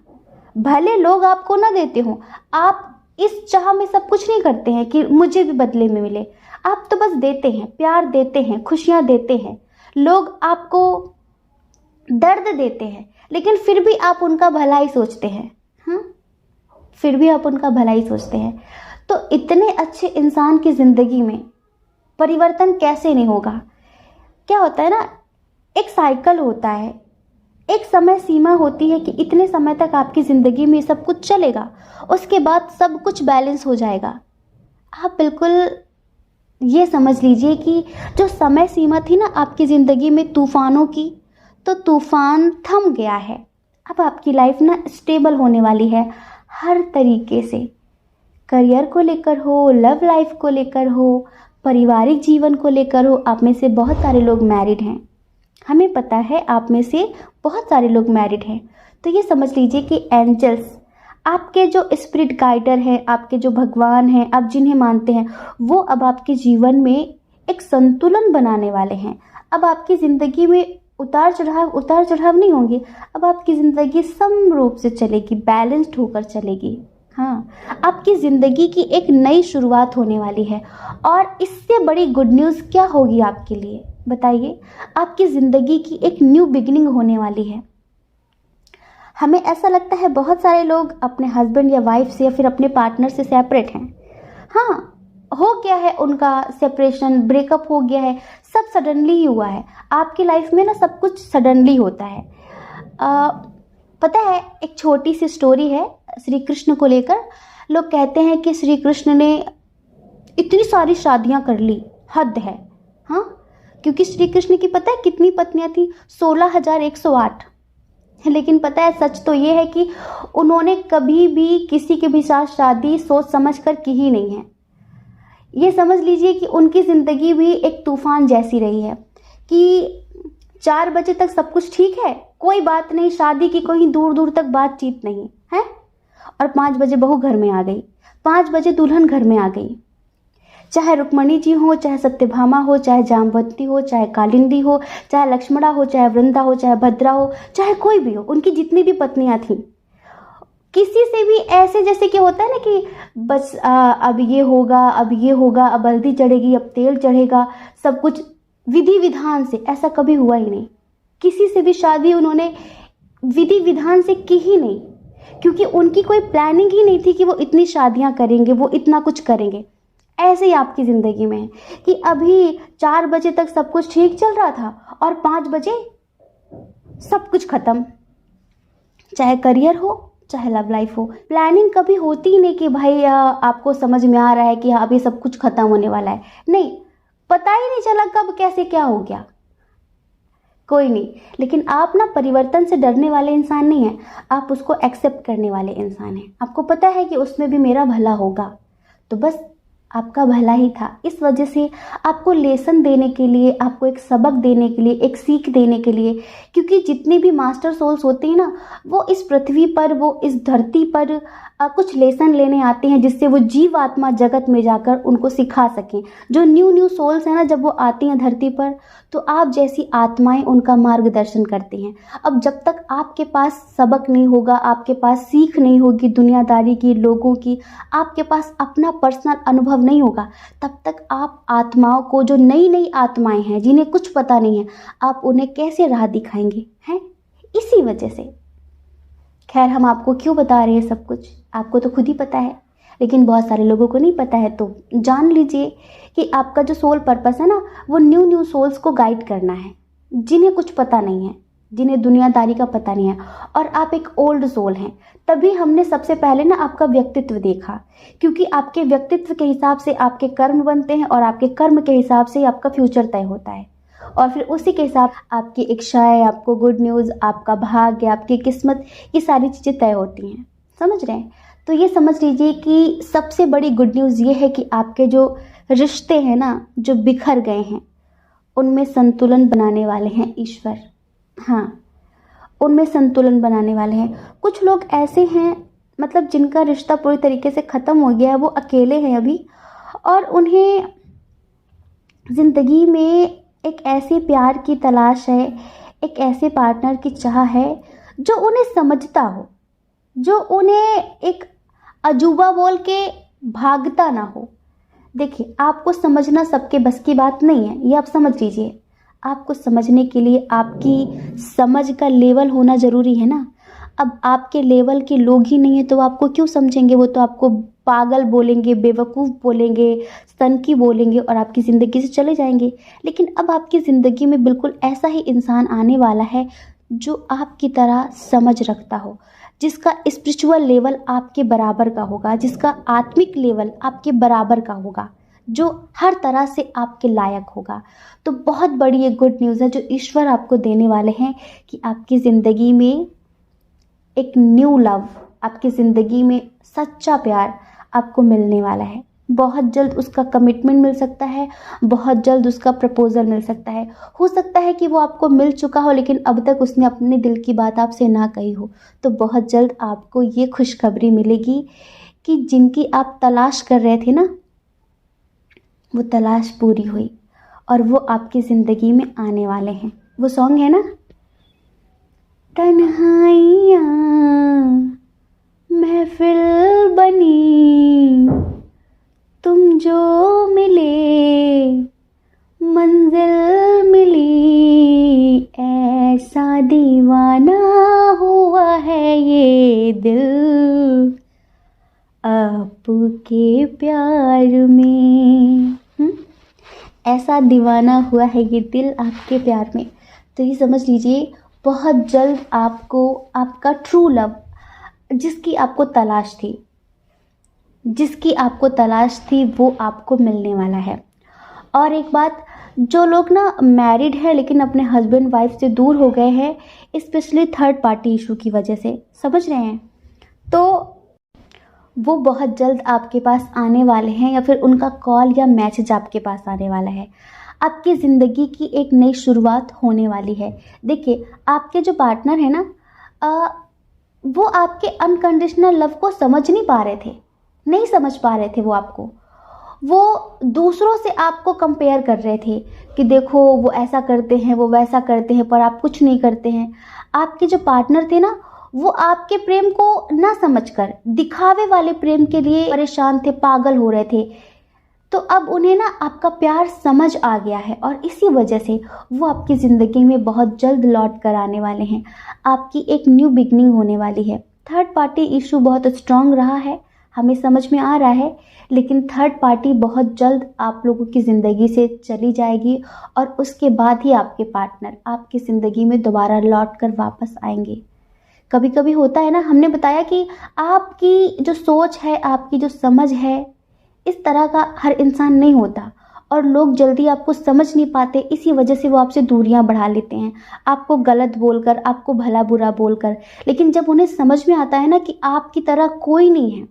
[SPEAKER 1] भले लोग आपको ना देते हो, आप इस चाह में सब कुछ नहीं करते हैं कि मुझे भी बदले में मिले। आप तो बस देते हैं, प्यार देते हैं, खुशियाँ देते हैं। लोग आपको दर्द देते हैं, लेकिन फिर भी आप उनका भला ही सोचते हैं। फिर भी आप उनका भला ही सोचते हैं। तो इतने अच्छे इंसान की ज़िंदगी में परिवर्तन कैसे नहीं होगा। क्या होता है ना, एक साइकिल होता है, एक समय सीमा होती है कि इतने समय तक आपकी ज़िंदगी में सब कुछ चलेगा, उसके बाद सब कुछ बैलेंस हो जाएगा। आप बिल्कुल ये समझ लीजिए कि जो समय सीमा थी ना आपकी ज़िंदगी में तूफ़ानों की, तो तूफ़ान थम गया है। अब आपकी लाइफ ना स्टेबल होने वाली है हर तरीके से। करियर को लेकर हो, लव लाइफ को लेकर हो, पारिवारिक जीवन को लेकर हो। आप में से बहुत सारे लोग मैरिड हैं, हमें पता है आप में से बहुत सारे लोग मैरिड हैं। तो ये समझ लीजिए कि एंजल्स, आपके जो स्पिरिट गाइडर हैं, आपके जो भगवान हैं, आप जिन्हें मानते हैं, वो अब आपके जीवन में एक संतुलन बनाने वाले हैं। अब आपकी ज़िंदगी में उतार चढ़ाव नहीं होंगे। अब आपकी ज़िंदगी समरूप से चलेगी, बैलेंस्ड होकर चलेगी। हाँ, आपकी ज़िंदगी की एक नई शुरुआत होने वाली है। और इससे बड़ी गुड न्यूज़ क्या होगी आपके लिए, बताइए। आपकी ज़िंदगी की एक न्यू बिगिनिंग होने वाली है। हमें ऐसा लगता है बहुत सारे लोग अपने हस्बैंड या वाइफ से या फिर अपने पार्टनर से सेपरेट हैं। हाँ, हो गया है उनका सेपरेशन, ब्रेकअप हो गया है, सब सडनली ही हुआ है। आपकी लाइफ में ना सब कुछ सडनली होता है। पता है, एक छोटी सी स्टोरी है श्री कृष्ण को लेकर। लोग कहते हैं कि श्री कृष्ण ने इतनी सारी शादियां कर ली, हद है। हाँ, क्योंकि श्री कृष्ण की पता है कितनी पत्नियां थी? 16,108। लेकिन पता है सच तो ये है कि उन्होंने कभी भी किसी के भी साथ शादी सोच समझ कर की ही नहीं है। ये समझ लीजिए कि उनकी ज़िंदगी भी एक तूफान जैसी रही है कि 4 बजे तक सब कुछ ठीक है, कोई बात नहीं, शादी की कोई दूर दूर तक बातचीत नहीं है, और 5 बजे बहू घर में आ गई, 5 बजे दुल्हन घर में आ गई। चाहे रुक्मणी जी हो, चाहे सत्यभामा हो, चाहे जामवंती हो, चाहे कालिंदी हो, चाहे लक्ष्मणा हो, चाहे वृंदा हो, चाहे भद्रा हो, चाहे कोई भी हो, उनकी जितनी भी पत्नियां थीं, किसी से भी ऐसे जैसे कि होता है ना कि बस अब ये होगा, अब ये होगा, अब हल्दी चढ़ेगी, अब तेल चढ़ेगा, सब कुछ विधि विधान से, ऐसा कभी हुआ ही नहीं। किसी से भी शादी उन्होंने विधि विधान से की ही नहीं, क्योंकि उनकी कोई प्लानिंग ही नहीं थी कि वो इतनी शादियां करेंगे, वो इतना कुछ करेंगे। ऐसे ही आपकी ज़िंदगी में है कि अभी 4 बजे तक सब कुछ ठीक चल रहा था और 5 बजे सब कुछ ख़त्म। चाहे करियर हो, चाहे लव लाइफ हो, प्लानिंग कभी होती ही नहीं कि भाई आपको समझ में आ रहा है कि हाँ अभी सब कुछ ख़त्म होने वाला है। नहीं, पता ही नहीं चला कब कैसे क्या हो गया, कोई नहीं। लेकिन आप ना परिवर्तन से डरने वाले इंसान नहीं हैं, आप उसको एक्सेप्ट करने वाले इंसान हैं। आपको पता है कि उसमें भी मेरा भला होगा, तो बस आपका भला ही था। इस वजह से आपको लेसन देने के लिए, आपको एक सबक देने के लिए, एक सीख देने के लिए, क्योंकि जितने भी मास्टर सोल्स होते हैं ना, वो इस पृथ्वी पर, वो इस धरती पर कुछ लेसन लेने आते हैं, जिससे वो जीव आत्मा जगत में जाकर उनको सिखा सकें। जो न्यू सोल्स हैं ना, जब वो आती हैं धरती पर, तो आप जैसी आत्माएं उनका मार्गदर्शन करती हैं। अब जब तक आपके पास सबक नहीं होगा, आपके पास सीख नहीं होगी दुनियादारी की, लोगों की, आपके पास अपना पर्सनल अनुभव नहीं होगा, तब तक आप आत्माओं को, जो नई नई आत्माएं हैं जिन्हें कुछ पता नहीं है, आप उन्हें कैसे राह दिखाएंगे? हैं, इसी वजह से। खैर, हम आपको क्यों बता रहे हैं सब कुछ, आपको तो खुद ही पता है, लेकिन बहुत सारे लोगों को नहीं पता है। तो जान लीजिए कि आपका जो सोल पर्पस है ना, वो न्यू सोल्स को गाइड करना है, जिन्हें कुछ पता नहीं है, जिन्हें दुनियादारी का पता नहीं है। और आप एक ओल्ड सोल हैं, तभी हमने सबसे पहले ना आपका व्यक्तित्व देखा, क्योंकि आपके व्यक्तित्व के हिसाब से आपके कर्म बनते हैं, और आपके कर्म के हिसाब से आपका फ्यूचर तय होता है, और फिर उसी के हिसाब आपकी इच्छाएं, आपको गुड न्यूज़, आपका भाग्य, आपकी किस्मत, ये सारी चीज़ें तय होती हैं। समझ रहे हैं? तो ये समझ लीजिए कि सबसे बड़ी गुड न्यूज़ ये है कि आपके जो रिश्ते हैं ना, जो बिखर गए हैं, उनमें संतुलन बनाने वाले हैं ईश्वर। हाँ, उनमें संतुलन बनाने वाले हैं। कुछ लोग ऐसे हैं, मतलब जिनका रिश्ता पूरी तरीके से ख़त्म हो गया है, वो अकेले हैं अभी, और उन्हें ज़िंदगी में एक ऐसे प्यार की तलाश है, एक ऐसे पार्टनर की चाह है जो उन्हें समझता हो, जो उन्हें एक अजूबा बोल के भागता ना हो। देखिए, आपको समझना सबके बस की बात नहीं है, ये आप समझ लीजिए। आपको समझने के लिए आपकी समझ का लेवल होना ज़रूरी है ना। अब आपके लेवल के लोग ही नहीं है तो आपको क्यों समझेंगे? वो तो आपको पागल बोलेंगे, बेवकूफ़ बोलेंगे, सनकी बोलेंगे और आपकी ज़िंदगी से चले जाएंगे। लेकिन अब आपकी ज़िंदगी में बिल्कुल ऐसा ही इंसान आने वाला है जो आपकी तरह समझ रखता हो, जिसका स्पिरिचुअल लेवल आपके बराबर का होगा, जिसका आत्मिक लेवल आपके बराबर का होगा, जो हर तरह से आपके लायक होगा। तो बहुत बड़ी एक गुड न्यूज़ है जो ईश्वर आपको देने वाले हैं कि आपकी ज़िंदगी में एक न्यू लव, आपकी ज़िंदगी में सच्चा प्यार आपको मिलने वाला है। बहुत जल्द उसका कमिटमेंट मिल सकता है, बहुत जल्द उसका प्रपोजल मिल सकता है। हो सकता है कि वो आपको मिल चुका हो, लेकिन अब तक उसने अपने दिल की बात आपसे ना कही हो। तो बहुत जल्द आपको ये खुशखबरी मिलेगी कि जिनकी आप तलाश कर रहे थे ना, वो तलाश पूरी हुई और वो आपकी ज़िंदगी में आने वाले हैं। वो सॉन्ग है ना, तन्हाइयाँ महफिल बनी, तुम जो मिले मंजिल मिली, ऐसा दीवाना हुआ है ये दिल आपके प्यार में। ऐसा दीवाना हुआ है ये दिल आपके प्यार में। तो ये समझ लीजिए बहुत जल्द आपको आपका ट्रू लव जिसकी आपको तलाश थी वो आपको मिलने वाला है। और एक बात, जो लोग ना मैरिड है लेकिन अपने हस्बैंड वाइफ से दूर हो गए हैं, स्पेशली थर्ड पार्टी इशू की वजह से, समझ रहे हैं, तो वो बहुत जल्द आपके पास आने वाले हैं, या फिर उनका कॉल या मैसेज आपके पास आने वाला है। आपकी ज़िंदगी की एक नई शुरुआत होने वाली है। देखिए, आपके जो पार्टनर है ना, वो आपके अनकंडीशनल लव को समझ नहीं पा रहे थे, नहीं समझ पा रहे थे। वो दूसरों से आपको कंपेयर कर रहे थे कि देखो वो ऐसा करते हैं, वो वैसा करते हैं, पर आप कुछ नहीं करते हैं। आपके जो पार्टनर थे ना, वो आपके प्रेम को ना समझकर दिखावे वाले प्रेम के लिए परेशान थे, पागल हो रहे थे। तो अब उन्हें ना आपका प्यार समझ आ गया है, और इसी वजह से वो आपकी ज़िंदगी में बहुत जल्द लौट कर आने वाले हैं। आपकी एक न्यू बिगनिंग होने वाली है। थर्ड पार्टी इशू बहुत स्ट्रांग रहा है, हमें समझ में आ रहा है, लेकिन थर्ड पार्टी बहुत जल्द आप लोगों की ज़िंदगी से चली जाएगी, और उसके बाद ही आपके पार्टनर आपकी ज़िंदगी में दोबारा लौट कर वापस आएंगे। कभी कभी होता है ना, हमने बताया कि आपकी जो सोच है, आपकी जो समझ है, इस तरह का हर इंसान नहीं होता, और लोग जल्दी आपको समझ नहीं पाते, इसी वजह से वो आपसे दूरियां बढ़ा लेते हैं, आपको गलत बोलकर, आपको भला बुरा बोलकर। लेकिन जब उन्हें समझ में आता है ना कि आपकी तरह कोई नहीं है,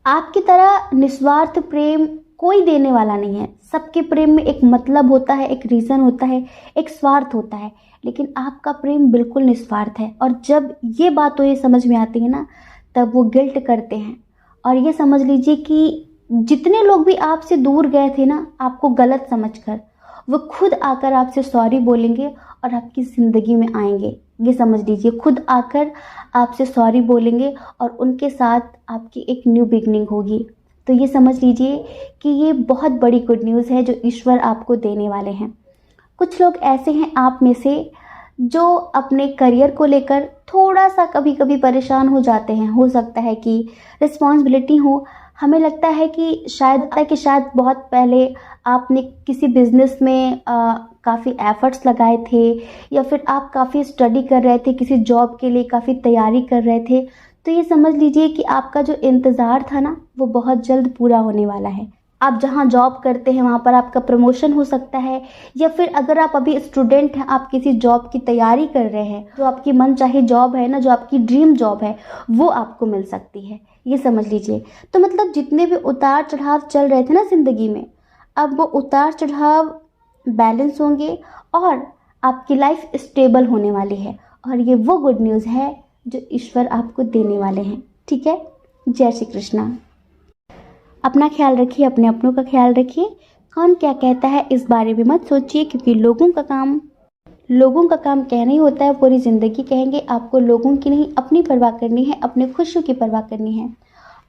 [SPEAKER 1] आपकी तरह निस्वार्थ प्रेम कोई देने वाला नहीं है। सबके प्रेम में एक मतलब होता है, एक रीज़न होता है, एक स्वार्थ होता है, लेकिन आपका प्रेम बिल्कुल निस्वार्थ है। और जब ये बात उन्हें समझ में आती है ना, तब वो गिल्ट करते हैं। और ये समझ लीजिए कि जितने लोग भी आपसे दूर गए थे ना, आपको गलत समझकर, वो खुद आकर आपसे सॉरी बोलेंगे और आपकी ज़िंदगी में आएंगे। ये समझ लीजिए, खुद आकर आपसे सॉरी बोलेंगे और उनके साथ आपकी एक न्यू बिगनिंग होगी। तो ये समझ लीजिए कि ये बहुत बड़ी गुड न्यूज़ है जो ईश्वर आपको देने वाले हैं। कुछ लोग ऐसे हैं आप में से जो अपने करियर को लेकर थोड़ा सा कभी कभी परेशान हो जाते हैं। हो सकता है कि रिस्पॉन्सिबिलिटी हो, हमें लगता है कि शायद बहुत पहले आपने किसी बिजनेस में काफ़ी एफर्ट्स लगाए थे, या फिर आप काफ़ी स्टडी कर रहे थे, किसी जॉब के लिए काफ़ी तैयारी कर रहे थे। तो ये समझ लीजिए कि आपका जो इंतज़ार था ना, वो बहुत जल्द पूरा होने वाला है। आप जहाँ जॉब करते हैं वहाँ पर आपका प्रमोशन हो सकता है, या फिर अगर आप अभी स्टूडेंट हैं, आप किसी जॉब की तैयारी कर रहे हैं, जो आपकी मन चाहे जॉब है ना, जो आपकी ड्रीम जॉब है, वो आपको मिल सकती है। ये समझ लीजिए। तो मतलब जितने भी उतार चढ़ाव चल रहे थे ना ज़िंदगी में, अब वो उतार चढ़ाव बैलेंस होंगे और आपकी लाइफ स्टेबल होने वाली है। और ये वो गुड न्यूज़ है जो ईश्वर आपको देने वाले हैं। ठीक है, जय श्री कृष्णा। अपना ख्याल रखिए, अपने अपनों का ख्याल रखिए। कौन क्या कहता है इस बारे में मत सोचिए, क्योंकि लोगों का काम कहना ही होता है, पूरी ज़िंदगी कहेंगे। आपको लोगों की नहीं, अपनी परवाह करनी है, अपने खुशियों की परवाह करनी है।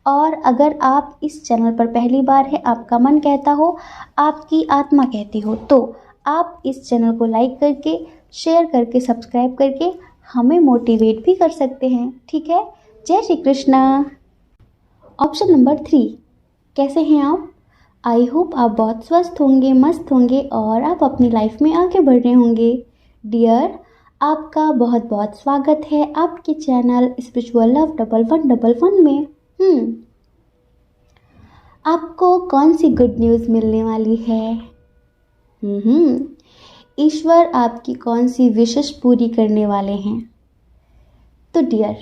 [SPEAKER 1] और अगर आप इस चैनल पर पहली बार है, आपका मन कहता हो, आपकी आत्मा कहती हो, तो आप इस चैनल को लाइक करके, शेयर करके, सब्सक्राइब करके हमें मोटिवेट भी कर सकते हैं। ठीक है, जय श्री कृष्णा। ऑप्शन नंबर 3, कैसे हैं आप? आई होप आप बहुत स्वस्थ होंगे, मस्त होंगे, और आप अपनी लाइफ में आगे बढ़ रहे होंगे। डियर, आपका बहुत बहुत स्वागत है आपके चैनल स्पिरिचुअल लव 1111 में। आपको कौन सी गुड न्यूज़ मिलने वाली है? ईश्वर आपकी कौन सी विशेष पूरी करने वाले हैं? तो डियर,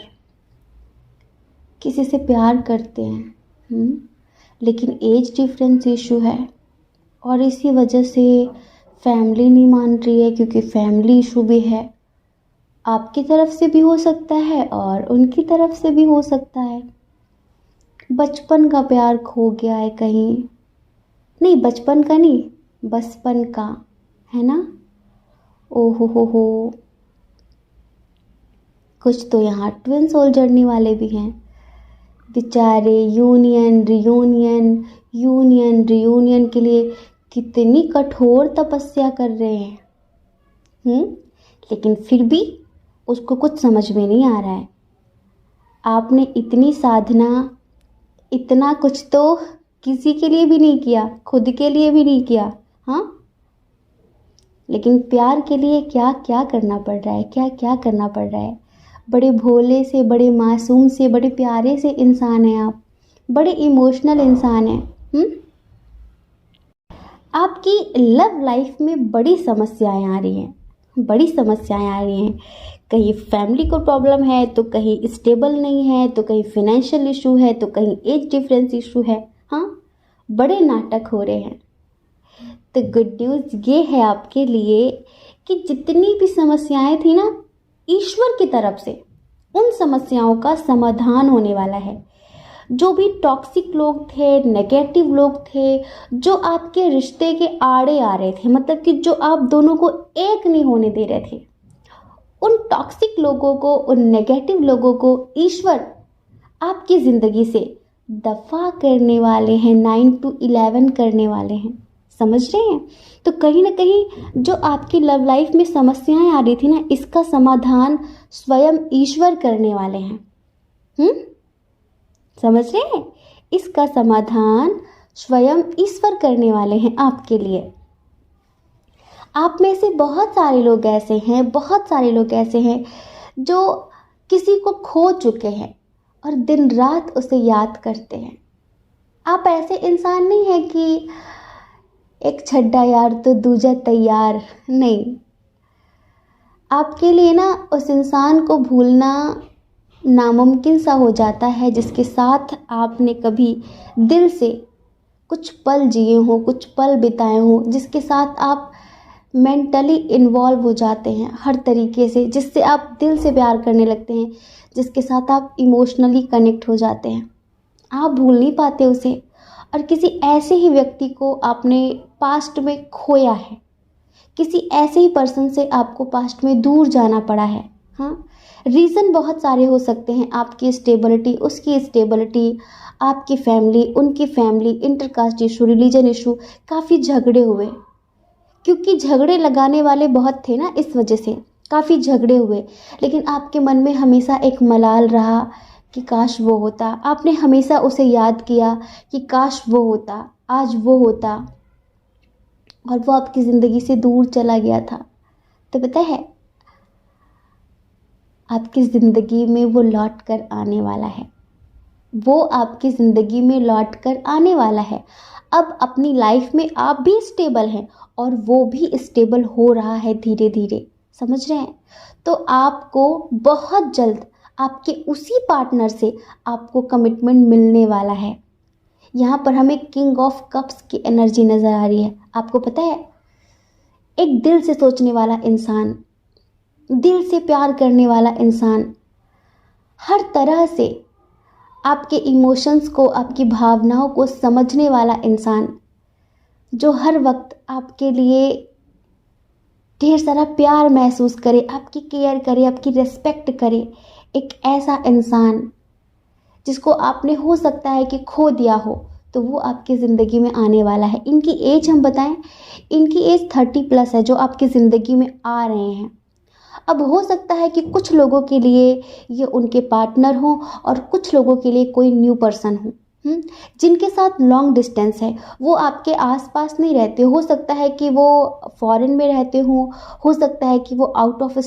[SPEAKER 1] किसी से प्यार करते हैं, लेकिन एज डिफरेंस इशू है, और इसी वजह से फैमिली नहीं मान रही है, क्योंकि फैमिली इशू भी है। आपकी तरफ से भी हो सकता है और उनकी तरफ से भी हो सकता है। बचपन का प्यार खो गया है कहीं, नहीं बचपन का नहीं, बचपन का, है ना? ओहो हो, कुछ तो यहाँ ट्विन सोल जर्नी वाले भी हैं बेचारे। यूनियन रियूनियन के लिए कितनी कठोर तपस्या कर रहे हैं, लेकिन फिर भी उसको कुछ समझ में नहीं आ रहा है। आपने इतनी साधना, इतना कुछ तो किसी के लिए भी नहीं किया, खुद के लिए भी नहीं किया। हाँ, लेकिन प्यार के लिए क्या क्या करना पड़ रहा है, क्या क्या करना पड़ रहा है। बड़े भोले से, बड़े मासूम से, बड़े प्यारे से इंसान हैं आप, बड़े इमोशनल इंसान हैं। आपकी लव लाइफ में बड़ी समस्याएं आ रही हैं, बड़ी समस्याएं आ रही हैं। कहीं फैमिली को प्रॉब्लम है, तो कहीं स्टेबल नहीं है, तो कहीं फाइनेंशियल इशू है, तो कहीं एज डिफरेंस इशू है। हाँ, बड़े नाटक हो रहे हैं। तो गुड न्यूज़ ये है आपके लिए कि जितनी भी समस्याएं थी ना, ईश्वर की तरफ से उन समस्याओं का समाधान होने वाला है। जो भी टॉक्सिक लोग थे, नेगेटिव लोग थे, जो आपके रिश्ते के आड़े आ रहे थे, मतलब कि जो आप दोनों को एक नहीं होने दे रहे थे, उन टॉक्सिक लोगों को, उन नेगेटिव लोगों को ईश्वर आपकी ज़िंदगी से दफा करने वाले हैं, 9 to 11 करने वाले हैं। समझ रहे हैं? तो कहीं ना कहीं जो आपकी लव लाइफ में समस्याएं आ रही थी ना, इसका समाधान स्वयं ईश्वर करने वाले हैं। समझ रहे हैं? इसका समाधान स्वयं ईश्वर करने वाले हैं आपके लिए। आप में से बहुत सारे लोग ऐसे हैं, बहुत सारे लोग ऐसे हैं जो किसी को खो चुके हैं और दिन रात उसे याद करते हैं। आप ऐसे इंसान नहीं हैं कि एक छड्डा यार तो दूजा तैयार, नहीं। आपके लिए ना उस इंसान को भूलना नामुमकिन सा हो जाता है जिसके साथ आपने कभी दिल से कुछ पल जिए हों, कुछ पल बिताए हों, जिसके साथ आप मेंटली इन्वॉल्व हो जाते हैं हर तरीके से, जिससे आप दिल से प्यार करने लगते हैं, जिसके साथ आप इमोशनली कनेक्ट हो जाते हैं। आप भूल नहीं पाते उसे। और किसी ऐसे ही व्यक्ति को आपने पास्ट में खोया है, किसी ऐसे ही पर्सन से आपको पास्ट में दूर जाना पड़ा है। हाँ, रीज़न बहुत सारे हो सकते हैं, आपकी स्टेबिलिटी, उसकी स्टेबिलिटी, आपकी फैमिली, उनकी family, intercaste issue, religion issue, काफ़ी झगड़े हुए, क्योंकि झगड़े लगाने वाले बहुत थे ना, इस वजह से काफ़ी झगड़े हुए। लेकिन आपके मन में हमेशा एक मलाल रहा कि काश वो होता। आपने हमेशा उसे याद किया कि काश वो होता, आज वो होता, और वो आपकी ज़िंदगी से दूर चला गया था। तो पता है, आपकी ज़िंदगी में वो लौट कर आने वाला है। वो आपकी ज़िंदगी में लौट कर आने वाला है। अब अपनी लाइफ में आप भी स्टेबल हैं और वो भी स्टेबल हो रहा है धीरे धीरे। समझ रहे हैं? तो आपको बहुत जल्द आपके उसी पार्टनर से आपको कमिटमेंट मिलने वाला है। यहाँ पर हमें किंग ऑफ कप्स की एनर्जी नज़र आ रही है। आपको पता है, एक दिल से सोचने वाला इंसान, दिल से प्यार करने वाला इंसान, हर तरह से आपके इमोशंस को, आपकी भावनाओं को समझने वाला इंसान, जो हर वक्त आपके लिए ढेर सारा प्यार महसूस करे, आपकी केयर करे, आपकी रिस्पेक्ट करे, एक ऐसा इंसान जिसको आपने हो सकता है कि खो दिया हो, तो वो आपकी ज़िंदगी में आने वाला है। इनकी एज हम बताएं, इनकी एज 30+ है, जो आपकी ज़िंदगी में आ रहे हैं। अब हो सकता है कि कुछ लोगों के लिए ये उनके पार्टनर हों और कुछ लोगों के लिए कोई न्यू पर्सन हो, जिनके साथ लॉन्ग डिस्टेंस है। वो आपके आसपास नहीं रहते, हो सकता है कि वो फॉरेन में रहते हों, हो सकता है कि वो आउट ऑफ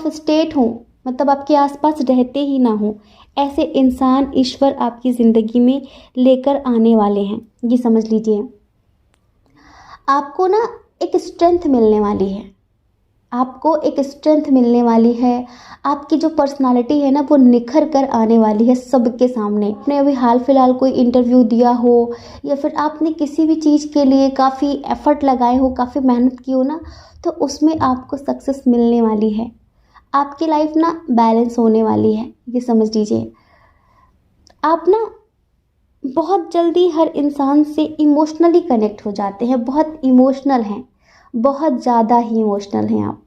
[SPEAKER 1] स्टेट हों, मतलब आपके आसपास रहते ही ना हो। ऐसे इंसान ईश्वर आपकी ज़िंदगी में लेकर आने वाले हैं, ये समझ लीजिए। आपको ना एक स्ट्रेंथ मिलने वाली है, आपको एक स्ट्रेंथ मिलने वाली है। आपकी जो पर्सनालिटी है ना, वो निखर कर आने वाली है सबके सामने। आपने अभी हाल फिलहाल कोई इंटरव्यू दिया हो, या फिर आपने किसी भी चीज़ के लिए काफ़ी एफर्ट लगाए हो, काफ़ी मेहनत की हो ना, तो उसमें आपको सक्सेस मिलने वाली है। आपकी लाइफ ना बैलेंस होने वाली है, ये समझ लीजिए। आप ना बहुत जल्दी हर इंसान से इमोशनली कनेक्ट हो जाते हैं, बहुत इमोशनल हैं, बहुत ज़्यादा ही इमोशनल हैं आप।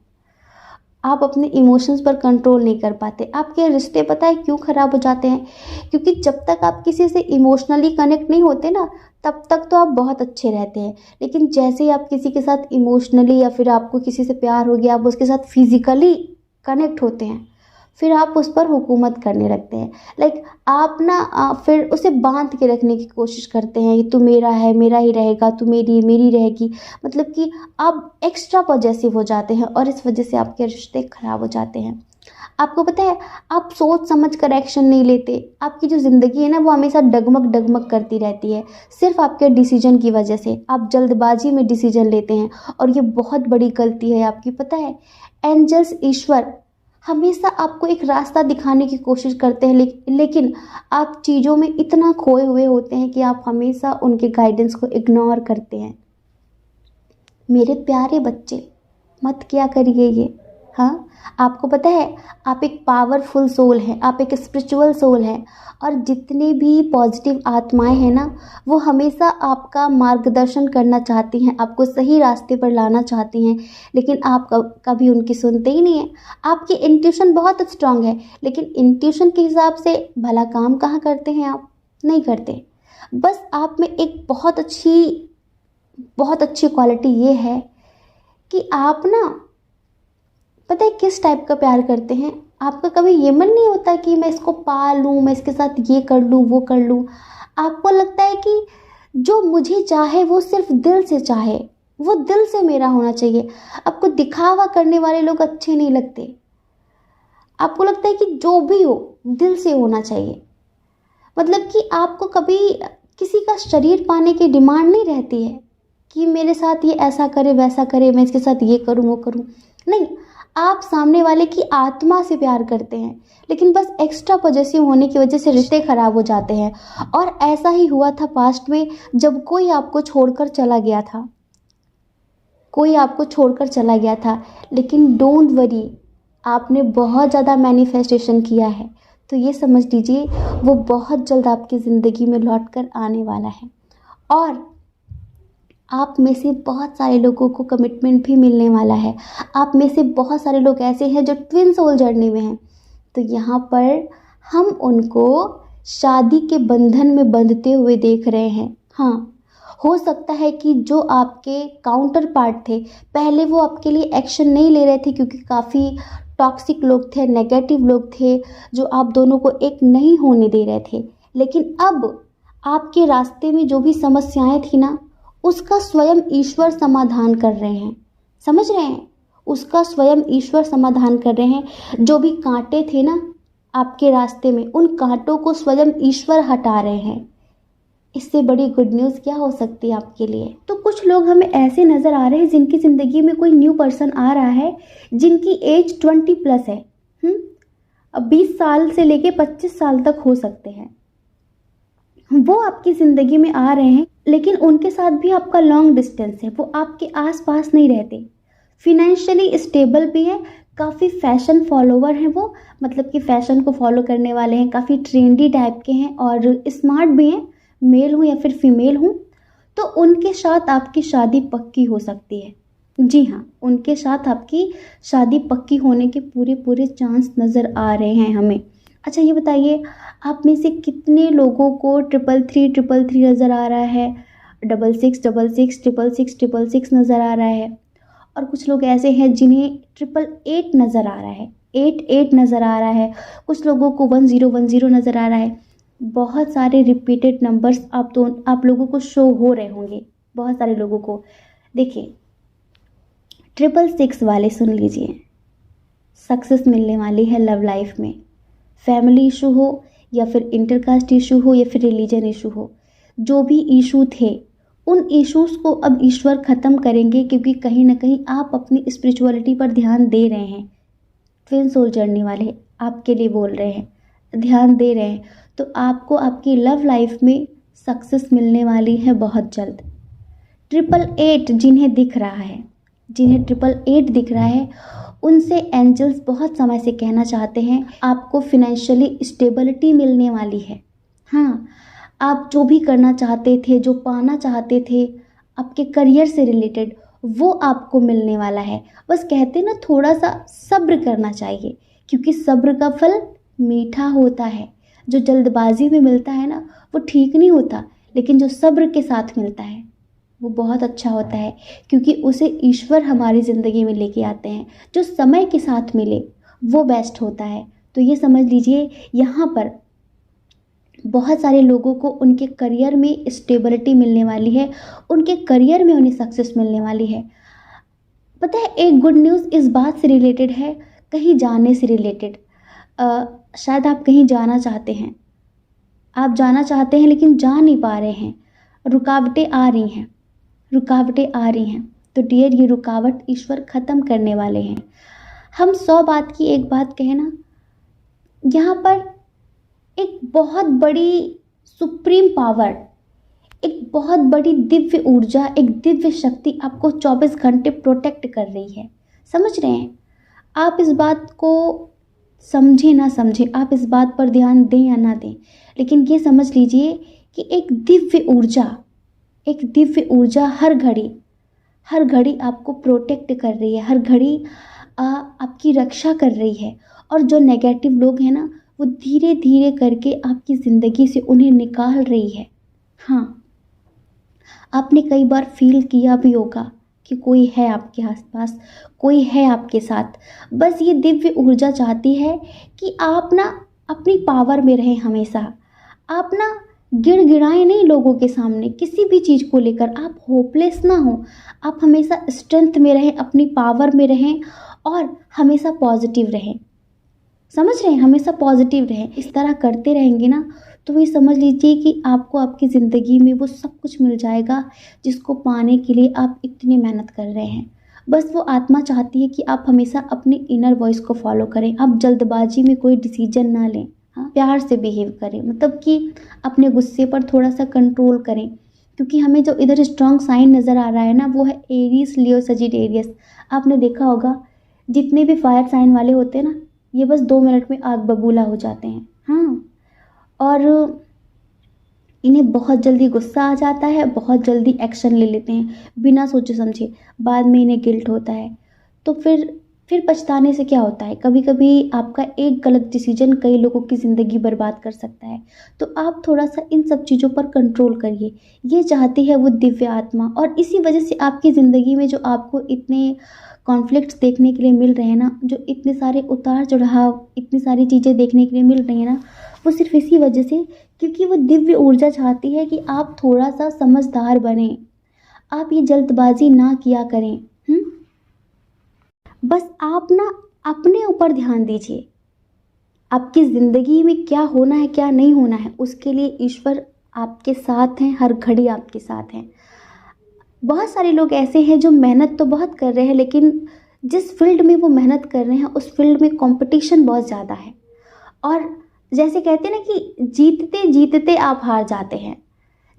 [SPEAKER 1] आप अपने इमोशंस पर कंट्रोल नहीं कर पाते। आपके रिश्ते पता है क्यों ख़राब हो जाते हैं? क्योंकि जब तक आप किसी से इमोशनली कनेक्ट नहीं होते ना, तब तक तो आप बहुत अच्छे रहते हैं। लेकिन जैसे ही आप किसी के साथ इमोशनली या फिर आपको किसी से प्यार हो गया, आप उसके साथ फिजिकली कनेक्ट होते हैं, फिर आप उस पर हुकूमत करने लगते हैं। लाइक आप ना फिर उसे बांध के रखने की कोशिश करते हैं, ये तू मेरा है, मेरा ही रहेगा, तू मेरी मेरी रहेगी। मतलब कि आप एक्स्ट्रा पॉजेसिव हो जाते हैं और इस वजह से आपके रिश्ते ख़राब हो जाते हैं। आपको पता है, आप सोच समझ कर एक्शन नहीं लेते। आपकी जो ज़िंदगी है ना, वो हमेशा डगमग डगमग करती रहती है, सिर्फ आपके डिसीजन की वजह से। आप जल्दबाजी में डिसीजन लेते हैं और ये बहुत बड़ी गलती है आपकी। पता है, एंजल्स, ईश्वर हमेशा आपको एक रास्ता दिखाने की कोशिश करते हैं, लेकिन आप चीज़ों में इतना खोए हुए होते हैं कि आप हमेशा उनके गाइडेंस को इग्नोर करते हैं। मेरे प्यारे बच्चे, मत किया करिए ये। हाँ, आपको पता है, आप एक पावरफुल सोल हैं, आप एक स्पिरिचुअल सोल हैं, और जितनी भी पॉजिटिव आत्माएं हैं ना, वो हमेशा आपका मार्गदर्शन करना चाहती हैं, आपको सही रास्ते पर लाना चाहती हैं, लेकिन आप कभी उनकी सुनते ही नहीं हैं। आपकी इंट्यूशन बहुत स्ट्रांग है, लेकिन इंट्यूशन के हिसाब से भला काम कहाँ करते हैं आप? नहीं करते। बस आप में एक बहुत अच्छी क्वालिटी ये है कि आप ना, पता है किस टाइप का प्यार करते हैं? आपका कभी ये मन नहीं होता कि मैं इसको पाल लूँ, मैं इसके साथ ये कर लूँ, वो कर लूँ। आपको लगता है कि जो मुझे चाहे वो सिर्फ दिल से चाहे, वो दिल से मेरा होना चाहिए। आपको दिखावा करने वाले लोग अच्छे नहीं लगते। आपको लगता है कि जो भी हो दिल से होना चाहिए। मतलब कि आपको कभी किसी का शरीर पाने की डिमांड नहीं रहती है कि मेरे साथ ये ऐसा करे, वैसा करे, मैं इसके साथ ये करूँ, वो करूँ। नहीं, आप सामने वाले की आत्मा से प्यार करते हैं, लेकिन बस एक्स्ट्रा पॉजेसिव होने की वजह से रिश्ते खराब हो जाते हैं। और ऐसा ही हुआ था पास्ट में, जब कोई आपको छोड़कर चला गया था, लेकिन डोंट वरी, आपने बहुत ज़्यादा मैनिफेस्टेशन किया है, तो ये समझ लीजिए वो बहुत जल्द आपकी ज़िंदगी में लौट कर आने वाला है। और आप में से बहुत सारे लोगों को कमिटमेंट भी मिलने वाला है। आप में से बहुत सारे लोग ऐसे हैं जो ट्विन सोल जर्नी में हैं, तो यहाँ पर हम उनको शादी के बंधन में बंधते हुए देख रहे हैं। हाँ, हो सकता है कि जो आपके काउंटर पार्ट थे, पहले वो आपके लिए एक्शन नहीं ले रहे थे क्योंकि काफ़ी टॉक्सिक लोग थे, नेगेटिव लोग थे, जो आप दोनों को एक नहीं होने दे रहे थे। लेकिन अब आपके रास्ते में जो भी समस्याएं थी ना, उसका स्वयं ईश्वर समाधान कर रहे हैं। समझ रहे हैं? उसका स्वयं ईश्वर समाधान कर रहे हैं। जो भी कांटे थे ना आपके रास्ते में, उन कांटों को स्वयं ईश्वर हटा रहे हैं। इससे बड़ी गुड न्यूज़ क्या हो सकती है आपके लिए? तो कुछ लोग हमें ऐसे नज़र आ रहे हैं जिनकी ज़िंदगी में कोई न्यू पर्सन आ रहा है, जिनकी एज 20+ है। अब 20 साल से लेके 25 साल तक हो सकते हैं। वो आपकी ज़िंदगी में आ रहे हैं, लेकिन उनके साथ भी आपका लॉन्ग डिस्टेंस है। वो आपके आसपास नहीं रहते। फिनेंशियली स्टेबल भी है, काफ़ी फैशन फॉलोवर हैं वो, मतलब कि फ़ैशन को फॉलो करने वाले हैं, काफ़ी ट्रेंडी टाइप के हैं और स्मार्ट भी हैं, मेल हूँ या फिर फीमेल हूँ। तो उनके साथ आपकी शादी पक्की हो सकती है। जी हाँ, उनके साथ आपकी शादी पक्की होने के पूरे चांस नज़र आ रहे हैं हमें। अच्छा ये बताइए, आप में से कितने लोगों को 333 नज़र आ रहा है, 6666 नज़र आ रहा है, और कुछ लोग ऐसे हैं जिन्हें 888 नज़र आ रहा है, 88 नज़र आ रहा है, कुछ लोगों को 1010 नज़र आ रहा है। बहुत सारे रिपीटेड नंबर्स आप लोगों को शो हो रहे होंगे, बहुत सारे लोगों को। देखिए, 666 वाले सुन लीजिए, सक्सेस मिलने वाली है लव लाइफ में। फैमिली इशू हो या फिर इंटरकास्ट इशू हो या फिर रिलीजन इशू हो, जो भी इशू थे, उन इश्यूज़ को अब ईश्वर ख़त्म करेंगे, क्योंकि कहीं ना कहीं आप अपनी स्पिरिचुअलिटी पर ध्यान दे रहे हैं। ट्विन सोल जर्नी वाले आपके लिए बोल रहे हैं, ध्यान दे रहे हैं, तो आपको आपकी लव लाइफ में सक्सेस मिलने वाली है बहुत जल्द। 888 जिन्हें दिख रहा है, जिन्हें 888 दिख रहा है, उनसे एंजल्स बहुत समय से कहना चाहते हैं आपको फिनेंशियली स्टेबिलिटी मिलने वाली है। हाँ, आप जो भी करना चाहते थे, जो पाना चाहते थे आपके करियर से रिलेटेड, वो आपको मिलने वाला है। बस कहते हैं ना, थोड़ा सा सब्र करना चाहिए, क्योंकि सब्र का फल मीठा होता है। जो जल्दबाजी में मिलता है ना, वो ठीक नहीं होता, लेकिन जो सब्र के साथ मिलता है वो बहुत अच्छा होता है, क्योंकि उसे ईश्वर हमारी ज़िंदगी में लेके आते हैं। जो समय के साथ मिले वो बेस्ट होता है। तो ये समझ लीजिए, यहाँ पर बहुत सारे लोगों को उनके करियर में स्टेबिलिटी मिलने वाली है, उनके करियर में उन्हें सक्सेस मिलने वाली है। पता है, एक गुड न्यूज़ इस बात से रिलेटेड है, कहीं जाने से रिलेटेड। शायद आप कहीं जाना चाहते हैं, आप जाना चाहते हैं लेकिन जा नहीं पा रहे हैं, रुकावटें आ रही हैं, रुकावटें आ रही हैं। तो डियर, ये रुकावट ईश्वर ख़त्म करने वाले हैं। हम 100 बात की एक बात कहें ना, यहाँ पर एक बहुत बड़ी सुप्रीम पावर, एक बहुत बड़ी दिव्य ऊर्जा, एक दिव्य शक्ति आपको 24 घंटे प्रोटेक्ट कर रही है। समझ रहे हैं? आप इस बात को समझें ना समझें, आप इस बात पर ध्यान दें या ना दें, लेकिन ये समझ लीजिए कि एक दिव्य ऊर्जा, एक दिव्य ऊर्जा हर घड़ी आपको प्रोटेक्ट कर रही है, हर घड़ी आपकी रक्षा कर रही है। और जो नेगेटिव लोग हैं ना, वो धीरे धीरे करके आपकी ज़िंदगी से उन्हें निकाल रही है। हाँ, आपने कई बार फील किया भी होगा कि कोई है आपके आसपास, कोई है आपके साथ। बस ये दिव्य ऊर्जा चाहती है कि आप ना अपनी पावर में रहें हमेशा। आप ना गिड़गिड़ाएं नहीं लोगों के सामने, किसी भी चीज़ को लेकर आप होपलेस ना हो। आप हमेशा स्ट्रेंथ में रहें, अपनी पावर में रहें और हमेशा पॉजिटिव रहें। समझ रहे हैं? हमेशा पॉजिटिव रहें। इस तरह करते रहेंगे ना, तो ये समझ लीजिए कि आपको आपकी ज़िंदगी में वो सब कुछ मिल जाएगा जिसको पाने के लिए आप इतनी मेहनत कर रहे हैं। बस वो आत्मा चाहती है कि आप हमेशा अपने इनर वॉइस को फॉलो करें, आप जल्दबाजी में कोई डिसीजन ना लें। हाँ, प्यार से बिहेव करें, मतलब कि अपने गुस्से पर थोड़ा सा कंट्रोल करें, क्योंकि हमें जो इधर स्ट्रॉन्ग साइन नज़र आ रहा है ना, वो है एरीज, लियो, सजिटेरियस। आपने देखा होगा, जितने भी फायर साइन वाले होते हैं ना, ये बस 2 मिनट में आग बबूला हो जाते हैं। हाँ, और इन्हें बहुत जल्दी गुस्सा आ जाता है, बहुत जल्दी एक्शन ले लेते हैं बिना सोचे समझे। बाद में इन्हें गिल्ट होता है, तो फिर पछताने से क्या होता है। कभी कभी आपका एक गलत डिसीजन कई लोगों की ज़िंदगी बर्बाद कर सकता है। तो आप थोड़ा सा इन सब चीज़ों पर कंट्रोल करिए, ये चाहती है वो दिव्य आत्मा। और इसी वजह से आपकी ज़िंदगी में जो आपको इतने कॉन्फ्लिक्ट्स देखने के लिए मिल रहे हैं ना, जो इतने सारे उतार चढ़ाव, इतनी सारी चीज़ें देखने के लिए मिल रही हैं ना, वो सिर्फ इसी वजह से, क्योंकि वो दिव्य ऊर्जा चाहती है कि आप थोड़ा सा समझदार बने, आप ये जल्दबाजी ना किया करें। बस आप ना अपने ऊपर ध्यान दीजिए, आपकी ज़िंदगी में क्या होना है क्या नहीं होना है, उसके लिए ईश्वर आपके साथ हैं, हर घड़ी आपके साथ हैं। बहुत सारे लोग ऐसे हैं जो मेहनत तो बहुत कर रहे हैं, लेकिन जिस फील्ड में वो मेहनत कर रहे हैं उस फील्ड में कंपटीशन बहुत ज़्यादा है। और जैसे कहते हैं ना कि जीतते जीतते आप हार जाते हैं।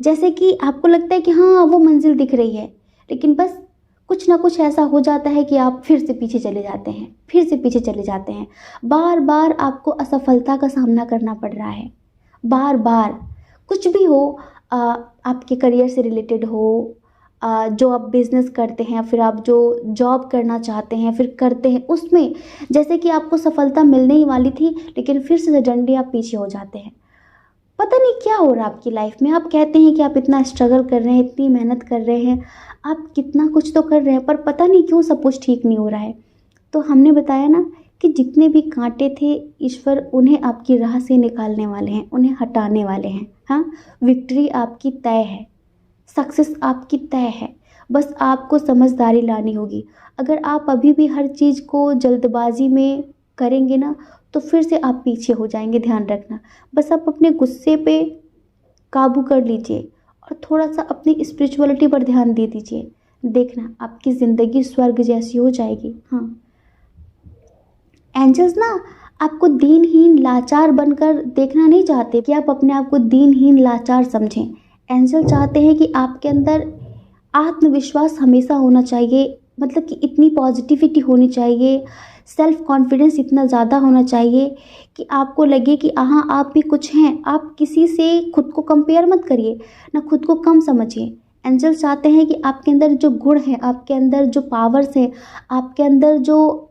[SPEAKER 1] जैसे कि आपको लगता है कि हाँ, वो मंजिल दिख रही है, लेकिन बस कुछ ना कुछ ऐसा हो जाता है कि आप फिर से पीछे चले जाते हैं, फिर से पीछे चले जाते हैं। बार बार आपको असफलता का सामना करना पड़ रहा है, बार बार। कुछ भी हो, आपके करियर से रिलेटेड हो, जो आप बिज़नेस करते हैं, फिर आप जो जॉब करना चाहते हैं फिर करते हैं, उसमें जैसे कि आपको सफलता मिलने ही वाली थी, लेकिन फिर से सडनली आप पीछे हो जाते हैं। पता नहीं क्या हो रहा है आपकी लाइफ में। आप कहते हैं कि आप इतना स्ट्रगल कर रहे हैं, इतनी मेहनत कर रहे हैं, आप कितना कुछ तो कर रहे हैं, पर पता नहीं क्यों सब कुछ ठीक नहीं हो रहा है। तो हमने बताया ना कि जितने भी कांटे थे, ईश्वर उन्हें आपकी राह से निकालने वाले हैं, उन्हें हटाने वाले हैं। हाँ, विक्ट्री आपकी तय है, सक्सेस आपकी तय है। बस आपको समझदारी लानी होगी। अगर आप अभी भी हर चीज़ को जल्दबाजी में करेंगे ना, तो फिर से आप पीछे हो जाएंगे। ध्यान रखना, बस आप अपने गुस्से पे काबू कर लीजिए और थोड़ा सा अपनी स्पिरिचुअलिटी पर ध्यान दे दीजिए। देखना आपकी ज़िंदगी स्वर्ग जैसी हो जाएगी। हाँ, एंजल्स ना आपको दीनहीन लाचार बनकर देखना नहीं चाहते कि आप अपने आप को दीनहीन लाचार समझें। एंजल चाहते हैं कि आपके अंदर आत्मविश्वास हमेशा होना चाहिए, मतलब कि इतनी पॉजिटिविटी होनी चाहिए, सेल्फ कॉन्फिडेंस इतना ज़्यादा होना चाहिए कि आपको लगे कि हाँ, आप भी कुछ हैं। आप किसी से खुद को कंपेयर मत करिए, ना खुद को कम समझिए। एंजल्स चाहते हैं कि आपके अंदर जो गुण है, आपके अंदर जो पावर्स है, आपके अंदर जो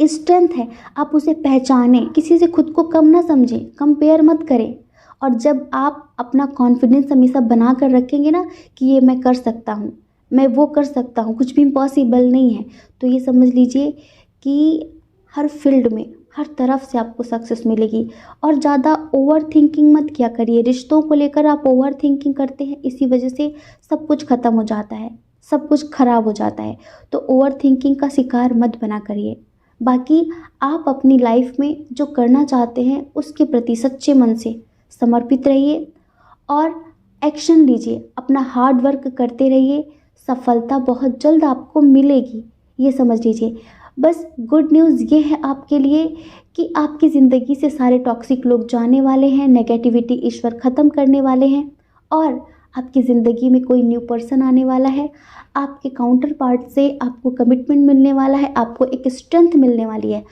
[SPEAKER 1] स्ट्रेंथ है, आप उसे पहचानें। किसी से खुद को कम ना समझें, कंपेयर मत करें। और जब आप अपना कॉन्फिडेंस हमेशा बना कर रखेंगे ना कि ये मैं कर सकता हूँ, मैं वो कर सकता हूँ, कुछ भी इम्पॉसिबल नहीं है, तो ये समझ लीजिए कि हर फील्ड में, हर तरफ से आपको सक्सेस मिलेगी। और ज़्यादा ओवर थिंकिंग मत किया करिए। रिश्तों को लेकर आप ओवर थिंकिंग करते हैं, इसी वजह से सब कुछ ख़त्म हो जाता है, सब कुछ खराब हो जाता है। तो ओवर थिंकिंग का शिकार मत बना करिए। बाकी आप अपनी लाइफ में जो करना चाहते हैं उसके प्रति सच्चे मन से समर्पित रहिए और एक्शन लीजिए, अपना हार्ड वर्क करते रहिए। सफलता बहुत जल्द आपको मिलेगी, ये समझ लीजिए। बस गुड न्यूज़ ये है आपके लिए कि आपकी ज़िंदगी से सारे टॉक्सिक लोग जाने वाले हैं, नेगेटिविटी ईश्वर ख़त्म करने वाले हैं और आपकी ज़िंदगी में कोई न्यू पर्सन आने वाला है। आपके काउंटर पार्ट से आपको कमिटमेंट मिलने वाला है, आपको एक स्ट्रेंथ मिलने वाली है